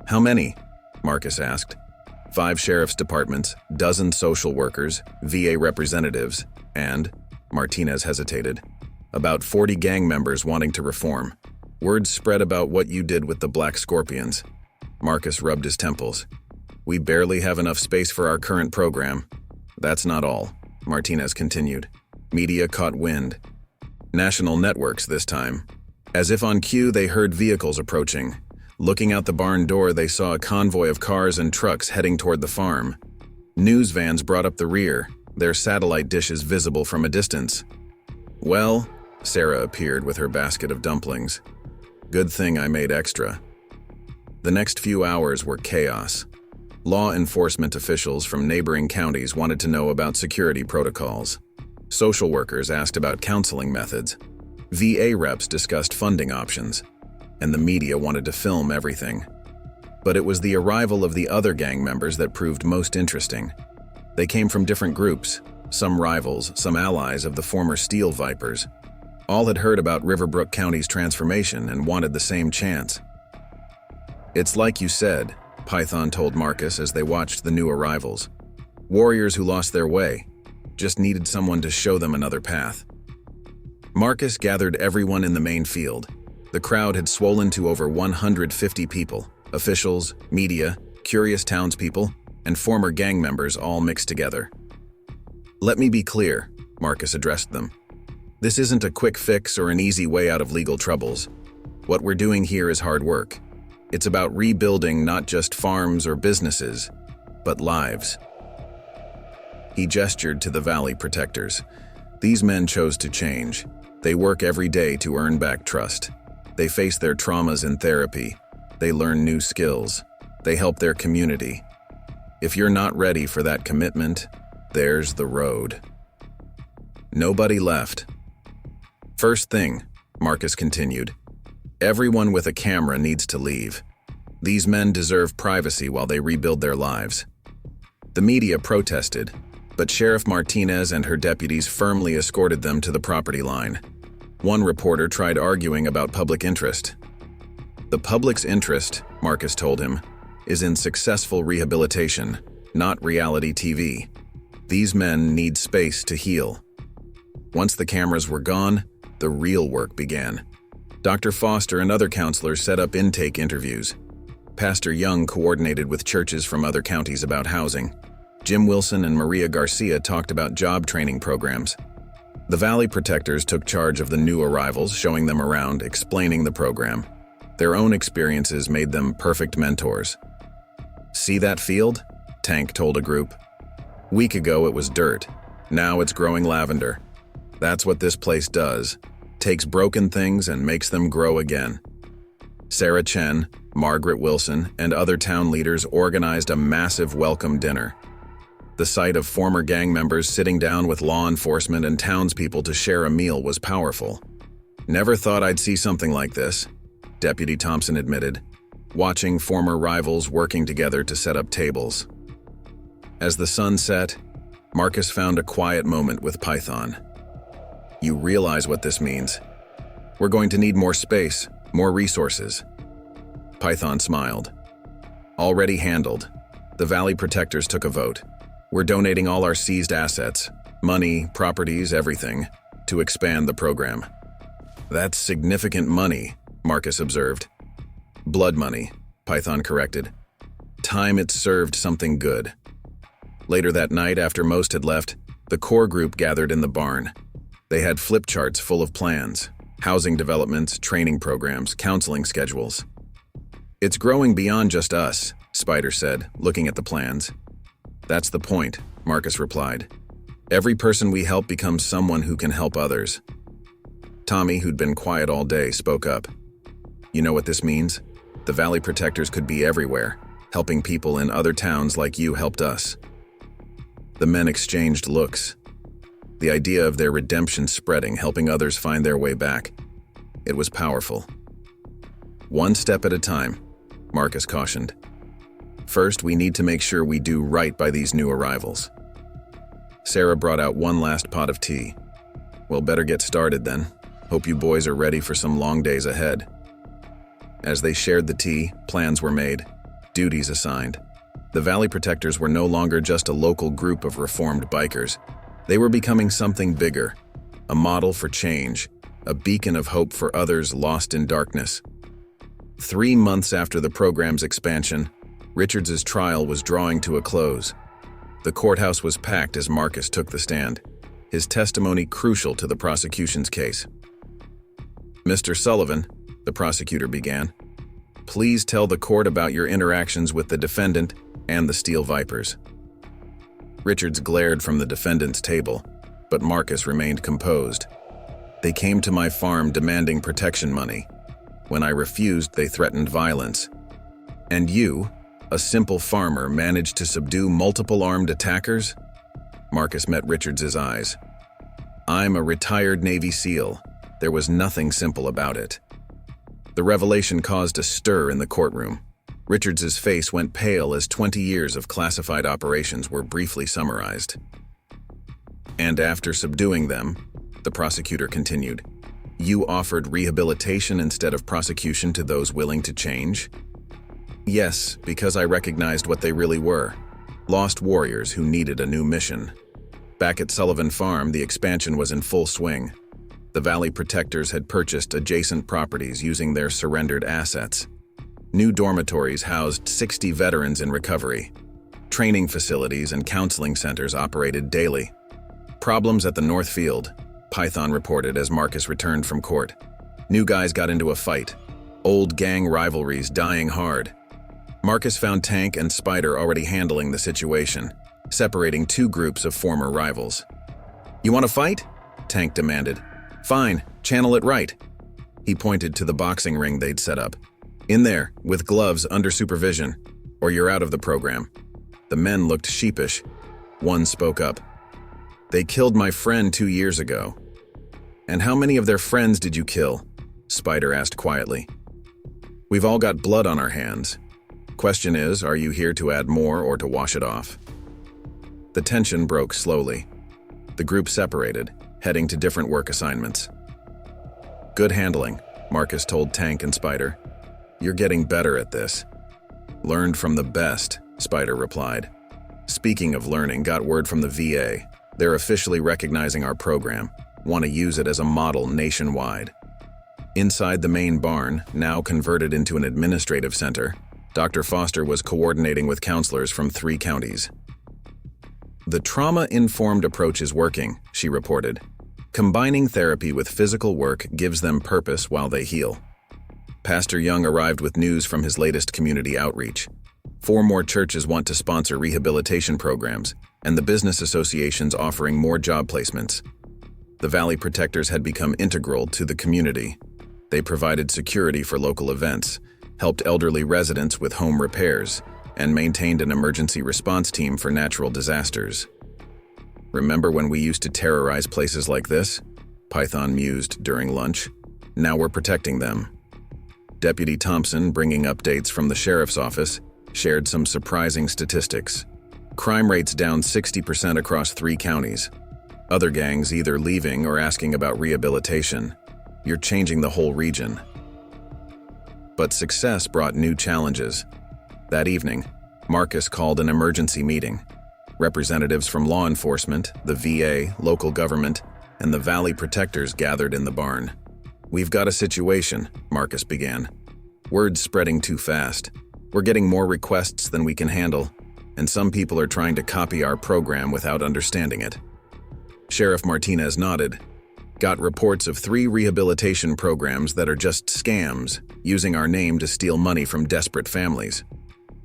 How many? Marcus asked. 5 sheriff's departments, dozen social workers, VA representatives, and, Martinez hesitated, about 40 gang members wanting to reform. Word spread about what you did with the Black Scorpions. Marcus rubbed his temples. We barely have enough space for our current program. That's not all, Martinez continued. Media caught wind. National networks this time. As if on cue, they heard vehicles approaching. Looking out the barn door, they saw a convoy of cars and trucks heading toward the farm. News vans brought up the rear, their satellite dishes visible from a distance. Well, Sarah appeared with her basket of dumplings. Good thing I made extra. The next few hours were chaos. Law enforcement officials from neighboring counties wanted to know about security protocols. Social workers asked about counseling methods. VA reps discussed funding options. And the media wanted to film everything. But it was the arrival of the other gang members that proved most interesting. They came from different groups, some rivals, some allies of the former Steel Vipers. All had heard about Riverbrook County's transformation and wanted the same chance. It's like you said, Python told Marcus as they watched the new arrivals. Warriors who lost their way, just needed someone to show them another path. Marcus gathered everyone in the main field. The crowd had swollen to over 150 people, officials, media, curious townspeople, and former gang members all mixed together. Let me be clear, Marcus addressed them. This isn't a quick fix or an easy way out of legal troubles. What we're doing here is hard work. It's about rebuilding not just farms or businesses, but lives. He gestured to the Valley Protectors. These men chose to change. They work every day to earn back trust. They face their traumas in therapy. They learn new skills. They help their community. If you're not ready for that commitment, there's the road. Nobody left. First thing, Marcus continued, everyone with a camera needs to leave. These men deserve privacy while they rebuild their lives. The media protested, but Sheriff Martinez and her deputies firmly escorted them to the property line. One reporter tried arguing about public interest. The public's interest, Marcus told him, is in successful rehabilitation, not reality TV. These men need space to heal. Once the cameras were gone, the real work began. Dr. Foster and other counselors set up intake interviews. Pastor Young coordinated with churches from other counties about housing. Jim Wilson and Maria Garcia talked about job training programs. The Valley Protectors took charge of the new arrivals, showing them around, explaining the program. Their own experiences made them perfect mentors. See that field? Tank told a group. Week ago it was dirt. Now it's growing lavender. That's what this place does. Takes broken things and makes them grow again. Sarah Chen, Margaret Wilson, and other town leaders organized a massive welcome dinner. The sight of former gang members sitting down with law enforcement and townspeople to share a meal was powerful. "Never thought I'd see something like this," Deputy Thompson admitted, watching former rivals working together to set up tables. As the sun set, Marcus found a quiet moment with Python. "You realize what this means. We're going to need more space, more resources." Python smiled. "Already handled. The Valley Protectors took a vote. We're donating all our seized assets, money, properties, everything, to expand the program." "That's significant money," Marcus observed. "Blood money," Python corrected. "Time it served something good." Later that night, after most had left, the core group gathered in the barn. They had flip charts full of plans, housing developments, training programs, counseling schedules. "It's growing beyond just us," Spider said, looking at the plans. "That's the point," Marcus replied. "Every person we help becomes someone who can help others." Tommy, who'd been quiet all day, spoke up. "You know what this means? The Valley Protectors could be everywhere, helping people in other towns like you helped us." The men exchanged looks. The idea of their redemption spreading, helping others find their way back. It was powerful. "One step at a time," Marcus cautioned. "First, we need to make sure we do right by these new arrivals." Sarah brought out one last pot of tea. "Well, better get started then. Hope you boys are ready for some long days ahead." As they shared the tea, plans were made, duties assigned. The Valley Protectors were no longer just a local group of reformed bikers. They were becoming something bigger, a model for change, a beacon of hope for others lost in darkness. 3 months after the program's expansion, Richards's trial was drawing to a close. The courthouse was packed as Marcus took the stand, his testimony crucial to the prosecution's case. "Mr. Sullivan," the prosecutor began, "please tell the court about your interactions with the defendant and the Steel Vipers." Richards glared from the defendant's table, but Marcus remained composed. "They came to my farm demanding protection money. When I refused, they threatened violence. And you, a simple farmer, managed to subdue multiple armed attackers?" Marcus met Richards's eyes. "I'm a retired Navy SEAL. There was nothing simple about it." The revelation caused a stir in the courtroom. Richards's face went pale as 20 years of classified operations were briefly summarized. "And after subduing them," the prosecutor continued, "you offered rehabilitation instead of prosecution to those willing to change?" "Yes, because I recognized what they really were. Lost warriors who needed a new mission." Back at Sullivan Farm, the expansion was in full swing. The Valley Protectors had purchased adjacent properties using their surrendered assets. New dormitories housed 60 veterans in recovery. Training facilities and counseling centers operated daily. "Problems at the North Field," Python reported as Marcus returned from court. "New guys got into a fight. Old gang rivalries dying hard." Marcus found Tank and Spider already handling the situation, separating 2 groups of former rivals. "You want to fight?" Tank demanded. "Fine, channel it right." He pointed to the boxing ring they'd set up. "In there, with gloves under supervision, or you're out of the program." The men looked sheepish. One spoke up. "They killed my friend 2 years ago." "And how many of their friends did you kill?" Spider asked quietly. "We've all got blood on our hands. Question is, are you here to add more or to wash it off?" The tension broke slowly. The group separated, heading to different work assignments. "Good handling," Marcus told Tank and Spider. "You're getting better at this." "Learned from the best," Spider replied. "Speaking of learning, got word from the VA. They're officially recognizing our program, want to use it as a model nationwide." Inside the main barn, now converted into an administrative center, Dr. Foster was coordinating with counselors from 3 counties. "The trauma-informed approach is working," she reported. "Combining therapy with physical work gives them purpose while they heal." Pastor Young arrived with news from his latest community outreach. 4 more churches want to sponsor rehabilitation programs, and the business associations offering more job placements. The Valley Protectors had become integral to the community. They provided security for local events, helped elderly residents with home repairs, and maintained an emergency response team for natural disasters. "Remember when we used to terrorize places like this?" Python mused during lunch. "Now we're protecting them." Deputy Thompson, bringing updates from the sheriff's office, shared some surprising statistics. Crime rates down 60% across 3 counties. Other gangs either leaving or asking about rehabilitation. You're changing the whole region. But success brought new challenges. That evening, Marcus called an emergency meeting. Representatives from law enforcement, the VA, local government, and the Valley Protectors gathered in the barn. "We've got a situation," Marcus began. "Word's spreading too fast. We're getting more requests than we can handle, and some people are trying to copy our program without understanding it." Sheriff Martinez nodded. "Got reports of 3 rehabilitation programs that are just scams, using our name to steal money from desperate families.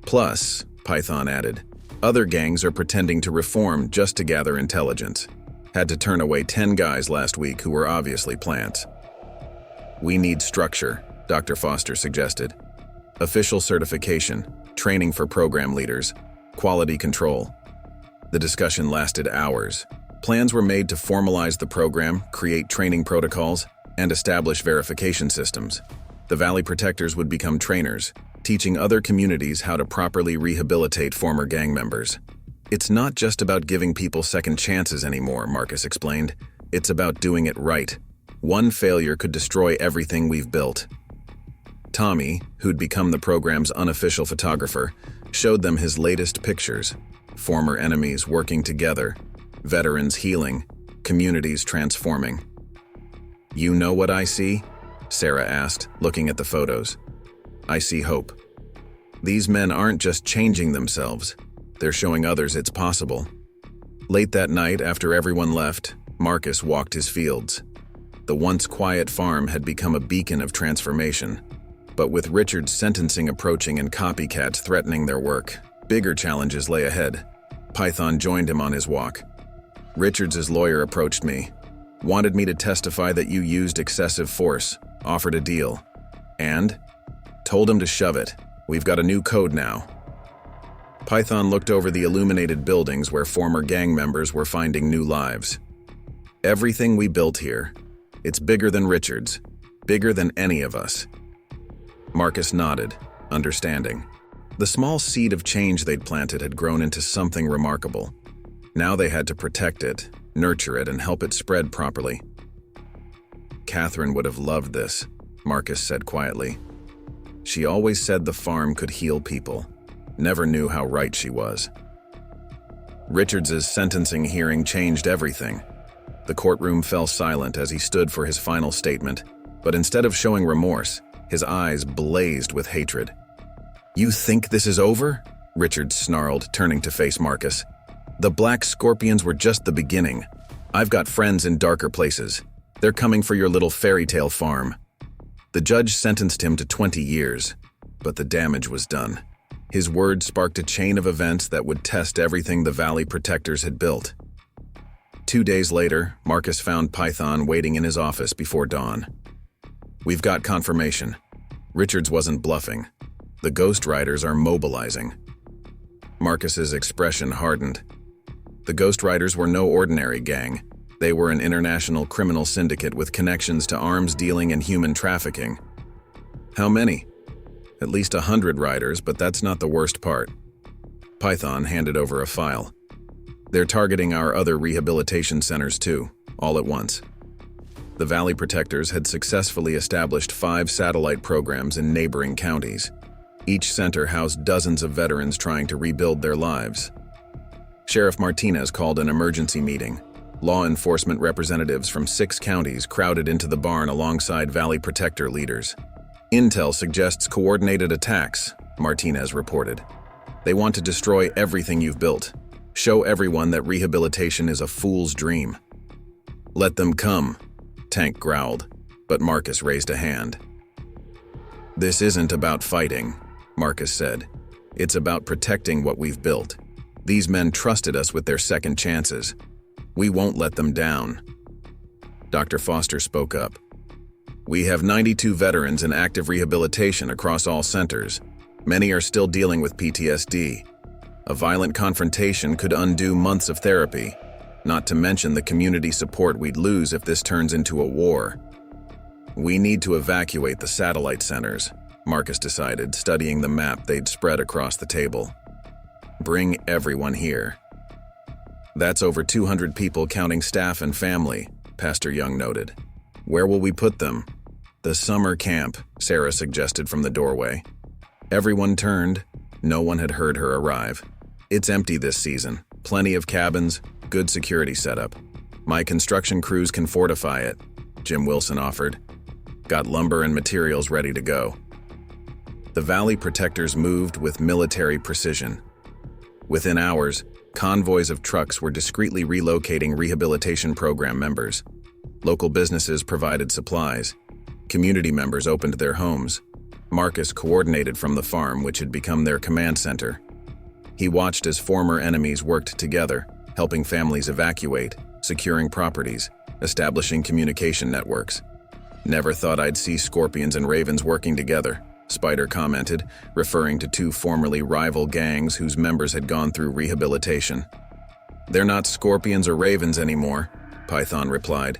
Plus," Python added, "other gangs are pretending to reform just to gather intelligence. Had to turn away 10 guys last week who were obviously plants." "We need structure," Dr. Foster suggested. "Official certification, training for program leaders, quality control." The discussion lasted hours. Plans were made to formalize the program, create training protocols, and establish verification systems. The Valley Protectors would become trainers, teaching other communities how to properly rehabilitate former gang members. "It's not just about giving people second chances anymore," Marcus explained. "It's about doing it right. One failure could destroy everything we've built." Tommy, who'd become the program's unofficial photographer, showed them his latest pictures. Former enemies working together, veterans healing, communities transforming. "You know what I see?" Sarah asked, looking at the photos. "I see hope. These men aren't just changing themselves, they're showing others it's possible." Late that night, after everyone left, Marcus walked his fields. The once quiet farm had become a beacon of transformation. But with Richard's sentencing approaching and copycats threatening their work, bigger challenges lay ahead. Python joined him on his walk. "Richards' lawyer approached me. Wanted me to testify that you used excessive force, offered a deal. And? Told him to shove it. We've got a new code now." Python looked over the illuminated buildings where former gang members were finding new lives. "Everything we built here, it's bigger than Richards, bigger than any of us." Marcus nodded, understanding. The small seed of change they'd planted had grown into something remarkable. Now they had to protect it, nurture it, and help it spread properly. "Catherine would have loved this," Marcus said quietly. "She always said the farm could heal people. Never knew how right she was." Richards' sentencing hearing changed everything. The courtroom fell silent as he stood for his final statement, but instead of showing remorse, his eyes blazed with hatred. "You think this is over?" Richards snarled, turning to face Marcus. "The Black Scorpions were just the beginning. I've got friends in darker places. They're coming for your little fairy tale farm." The judge sentenced him to 20 years, but the damage was done. His words sparked a chain of events that would test everything the Valley Protectors had built. 2 days later, Marcus found Python waiting in his office before dawn. "We've got confirmation. Richards wasn't bluffing. The Ghost Riders are mobilizing." Marcus's expression hardened. The Ghost Riders were no ordinary gang. They were an international criminal syndicate with connections to arms dealing and human trafficking. "How many?" "At least 100 riders, but that's not the worst part." Python handed over a file. "They're targeting our other rehabilitation centers too, all at once." The Valley Protectors had successfully established 5 satellite programs in neighboring counties. Each center housed dozens of veterans trying to rebuild their lives. Sheriff Martinez called an emergency meeting. Law enforcement representatives from 6 counties crowded into the barn alongside Valley Protector leaders. "Intel suggests coordinated attacks," Martinez reported. "They want to destroy everything you've built. Show everyone that rehabilitation is a fool's dream." "Let them come," Tank growled, but Marcus raised a hand. "This isn't about fighting," Marcus said. It's about protecting what we've built. These men trusted us with their second chances. We won't let them down." Dr. Foster spoke up. "We have 92 veterans in active rehabilitation across all centers. Many are still dealing with PTSD. A violent confrontation could undo months of therapy, not to mention the community support we'd lose if this turns into a war. We need to evacuate the satellite centers," Marcus decided, studying the map they'd spread across the table. "Bring everyone here." "That's over 200 people counting staff and family," Pastor Young noted. "Where will we put them?" "The summer camp," Sarah suggested from the doorway. Everyone turned. No one had heard her arrive. "It's empty this season. Plenty of cabins, good security setup. My construction crews can fortify it," Jim Wilson offered. "Got lumber and materials ready to go." The Valley Protectors moved with military precision. Within hours, convoys of trucks were discreetly relocating rehabilitation program members. Local businesses provided supplies. Community members opened their homes. Marcus coordinated from the farm, which had become their command center. He watched as former enemies worked together, helping families evacuate, securing properties, establishing communication networks. "Never thought I'd see scorpions and ravens working together," Spider commented, referring to two formerly rival gangs whose members had gone through rehabilitation. "They're not scorpions or ravens anymore," Python replied.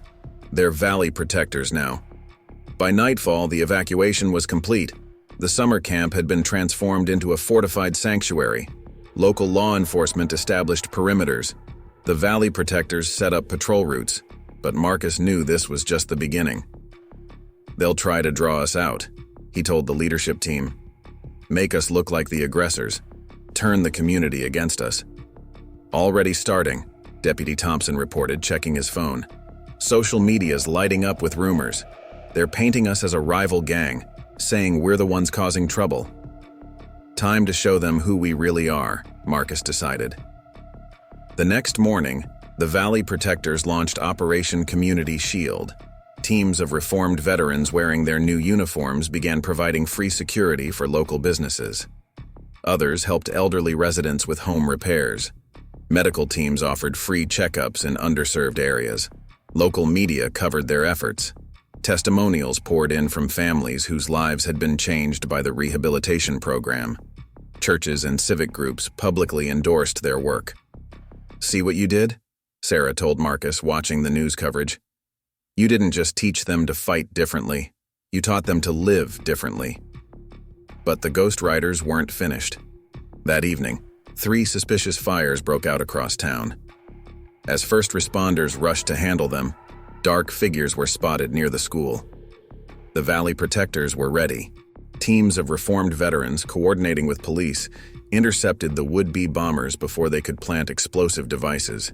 "They're Valley Protectors now." By nightfall, the evacuation was complete. The summer camp had been transformed into a fortified sanctuary. Local law enforcement established perimeters. The Valley Protectors set up patrol routes, but Marcus knew this was just the beginning. "They'll try to draw us out," he told the leadership team. "Make us look like the aggressors. Turn the community against us." "Already starting," Deputy Thompson reported, checking his phone. "Social media's lighting up with rumors. They're painting us as a rival gang, saying we're the ones causing trouble." "Time to show them who we really are," Marcus decided. The next morning, the Valley Protectors launched Operation Community Shield. Teams of reformed veterans wearing their new uniforms began providing free security for local businesses. Others helped elderly residents with home repairs. Medical teams offered free checkups in underserved areas. Local media covered their efforts. Testimonials poured in from families whose lives had been changed by the rehabilitation program. Churches and civic groups publicly endorsed their work. "See what you did?" Sarah told Marcus, watching the news coverage. "You didn't just teach them to fight differently. You taught them to live differently." But the Ghost Riders weren't finished. That evening, 3 suspicious fires broke out across town. As first responders rushed to handle them, dark figures were spotted near the school. The Valley Protectors were ready. Teams of reformed veterans, coordinating with police, intercepted the would-be bombers before they could plant explosive devices.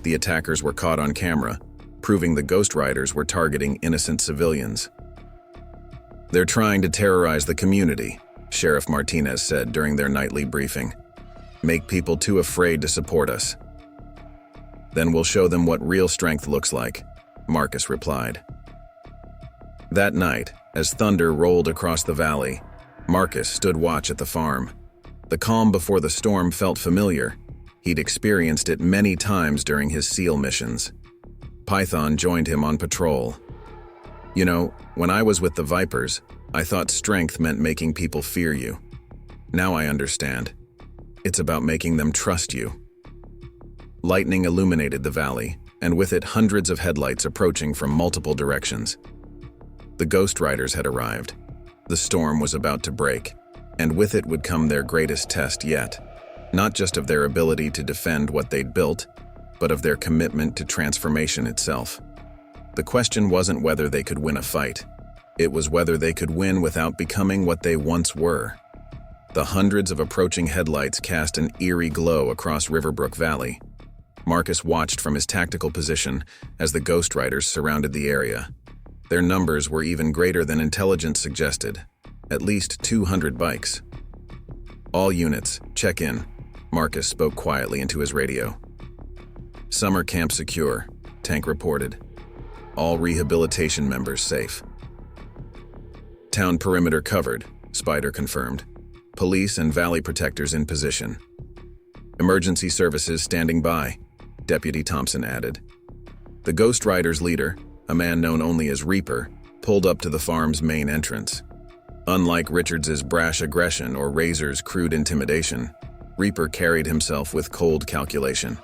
The attackers were caught on camera, proving the Ghost Riders were targeting innocent civilians. "They're trying to terrorize the community," Sheriff Martinez said during their nightly briefing. "Make people too afraid to support us." "Then we'll show them what real strength looks like," Marcus replied. That night, as thunder rolled across the valley, Marcus stood watch at the farm. The calm before the storm felt familiar. He'd experienced it many times during his SEAL missions. Python joined him on patrol. "You know, when I was with the Vipers, I thought strength meant making people fear you. Now I understand. It's about making them trust you." Lightning illuminated the valley, and with it hundreds of headlights approaching from multiple directions. The Ghost Riders had arrived. The storm was about to break, and with it would come their greatest test yet, not just of their ability to defend what they'd built, but of their commitment to transformation itself. The question wasn't whether they could win a fight. It was whether they could win without becoming what they once were. The hundreds of approaching headlights cast an eerie glow across Riverbrook Valley. Marcus watched from his tactical position as the Ghost Riders surrounded the area. Their numbers were even greater than intelligence suggested, at least 200 bikes. "All units, check in," Marcus spoke quietly into his radio. "Summer camp secure," Tank reported. "All rehabilitation members safe." "Town perimeter covered," Spider confirmed. Police and valley protectors in position. Emergency services standing by, Deputy Thompson added. The Ghost Riders' leader, a man known only as Reaper, pulled up to the farm's main entrance. Unlike Richards's brash aggression or Razor's crude intimidation, Reaper carried himself with cold calculation.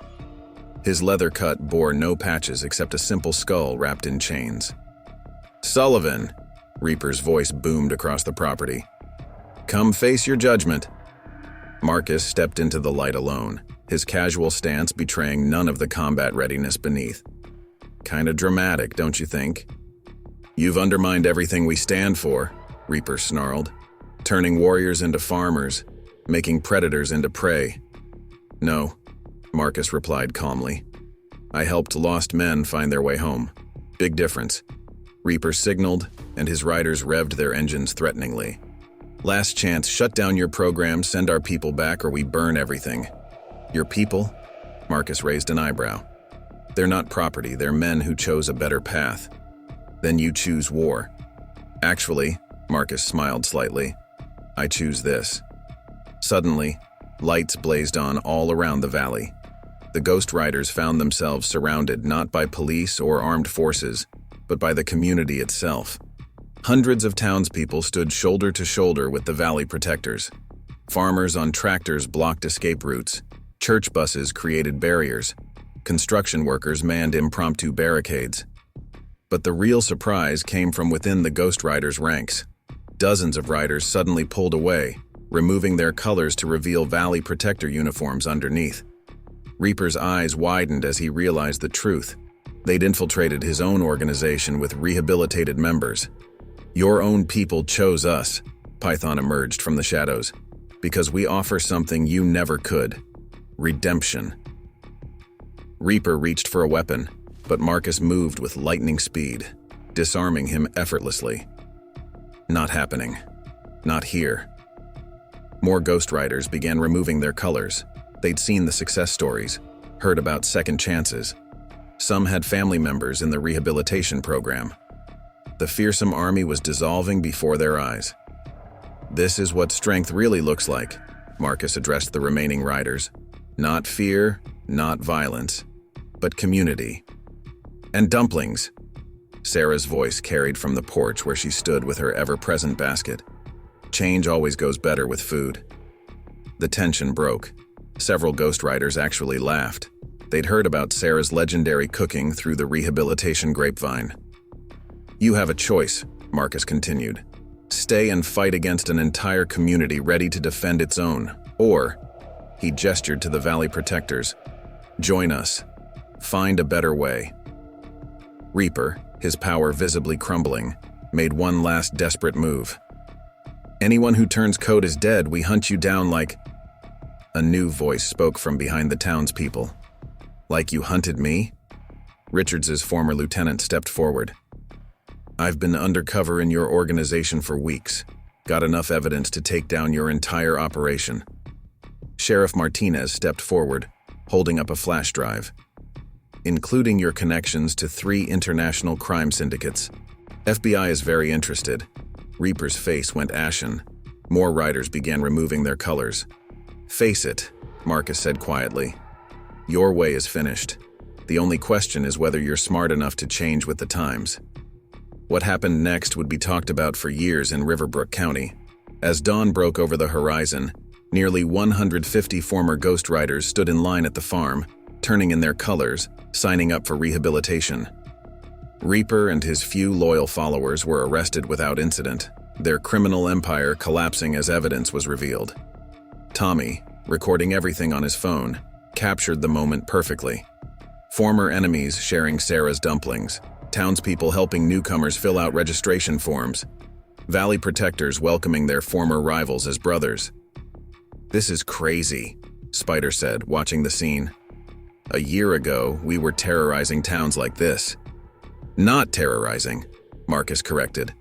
His leather cut bore no patches except a simple skull wrapped in chains. "Sullivan," Reaper's voice boomed across the property. "Come face your judgment." Marcus stepped into the light alone, his casual stance betraying none of the combat readiness beneath. "Kinda dramatic, don't you think?" "You've undermined everything we stand for," Reaper snarled, "turning warriors into farmers, making predators into prey." "No," Marcus replied calmly. "I helped lost men find their way home. Big difference." Reaper signaled, and his riders revved their engines threateningly. "Last chance, shut down your program, send our people back, or we burn everything." "Your people?" Marcus raised an eyebrow. "They're not property, they're men who chose a better path." "Then you choose war." "Actually," Marcus smiled slightly, "I choose this." Suddenly, lights blazed on all around the valley. The Ghost Riders found themselves surrounded not by police or armed forces, but by the community itself. Hundreds of townspeople stood shoulder to shoulder with the valley protectors. Farmers on tractors blocked escape routes. Church buses created barriers. Construction workers manned impromptu barricades. But the real surprise came from within the Ghost Riders' ranks. Dozens of riders suddenly pulled away, removing their colors to reveal valley protector uniforms underneath. Reaper's eyes widened as he realized the truth. They'd infiltrated his own organization with rehabilitated members. "Your own people chose us," Python emerged from the shadows, "because we offer something you never could. Redemption." Reaper reached for a weapon, but Marcus moved with lightning speed, disarming him effortlessly. "Not happening. Not here." More Ghost Riders began removing their colors. They'd seen the success stories, heard about second chances. Some had family members in the rehabilitation program. The fearsome army was dissolving before their eyes. "This is what strength really looks like," Marcus addressed the remaining riders. "Not fear, not violence, but community." "And dumplings," Sarah's voice carried from the porch where she stood with her ever-present basket. "Change always goes better with food." The tension broke. Several Ghost Riders actually laughed. They'd heard about Sarah's legendary cooking through the rehabilitation grapevine. "You have a choice," Marcus continued. "Stay and fight against an entire community ready to defend its own, or," he gestured to the Valley Protectors, "join us. Find a better way." Reaper, his power visibly crumbling, made one last desperate move. "Anyone who turns code is dead. We hunt you down like—" A new voice spoke from behind the townspeople. "Like you hunted me?" Richards's former lieutenant stepped forward. "I've been undercover in your organization for weeks. Got enough evidence to take down your entire operation." Sheriff Martinez stepped forward, holding up a flash drive. "Including your connections to 3 international crime syndicates. FBI is very interested." Reaper's face went ashen. More riders began removing their colors. "Face it," Marcus said quietly. "Your way is finished. The only question is whether you're smart enough to change with the times." What happened next would be talked about for years in Riverbrook County. As dawn broke over the horizon, nearly 150 former Ghost Riders stood in line at the farm, turning in their colors, signing up for rehabilitation. Reaper and his few loyal followers were arrested without incident, their criminal empire collapsing as evidence was revealed. Tommy, recording everything on his phone, captured the moment perfectly. Former enemies sharing Sarah's dumplings, townspeople helping newcomers fill out registration forms, Valley Protectors welcoming their former rivals as brothers. "This is crazy," Spider said, watching the scene. "A year ago, we were terrorizing towns like this." "Not terrorizing," Marcus corrected.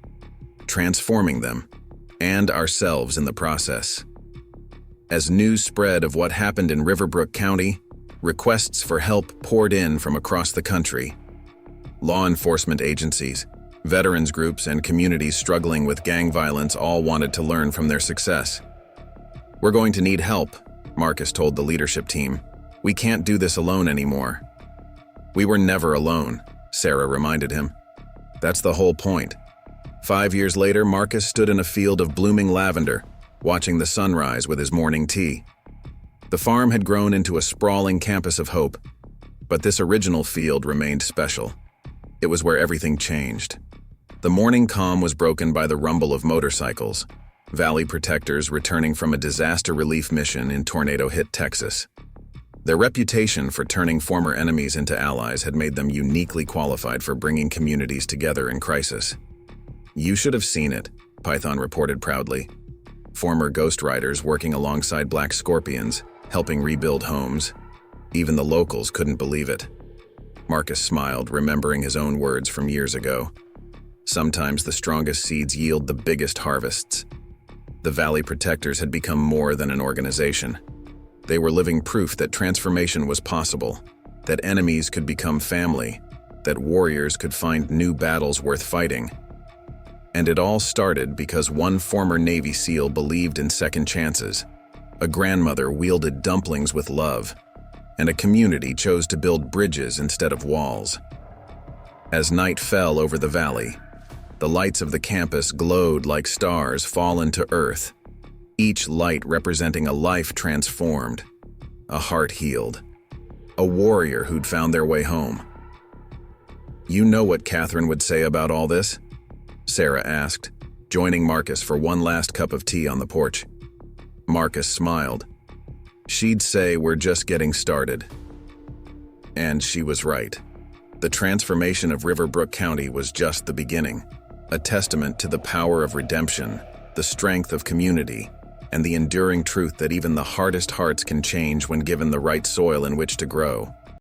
"Transforming them, and ourselves in the process." As news spread of what happened in Riverbrook County, requests for help poured in from across the country. Law enforcement agencies, veterans groups, and communities struggling with gang violence all wanted to learn from their success. "We're going to need help," Marcus told the leadership team. "We can't do this alone anymore." "We were never alone," Sarah reminded him. "That's the whole point." 5 years later, Marcus stood in a field of blooming lavender, watching the sunrise with his morning tea. The farm had grown into a sprawling campus of hope, but this original field remained special. It was where everything changed. The morning calm was broken by the rumble of motorcycles, valley protectors returning from a disaster relief mission in tornado-hit Texas. Their reputation for turning former enemies into allies had made them uniquely qualified for bringing communities together in crisis. "You should have seen it," Python reported proudly. Former Ghost Riders working alongside Black Scorpions, helping rebuild homes. Even the locals couldn't believe it. Marcus smiled, remembering his own words from years ago. Sometimes the strongest seeds yield the biggest harvests. The Valley Protectors had become more than an organization. They were living proof that transformation was possible, that enemies could become family, that warriors could find new battles worth fighting. And it all started because one former Navy SEAL believed in second chances. A grandmother wielded dumplings with love, and a community chose to build bridges instead of walls. As night fell over the valley, the lights of the campus glowed like stars fallen to earth, each light representing a life transformed, a heart healed, a warrior who'd found their way home. "You know what Catherine would say about all this?" Sarah asked, joining Marcus for one last cup of tea on the porch. Marcus smiled. "She'd say we're just getting started." And she was right. The transformation of Riverbrook County was just the beginning, a testament to the power of redemption, the strength of community, and the enduring truth that even the hardest hearts can change when given the right soil in which to grow.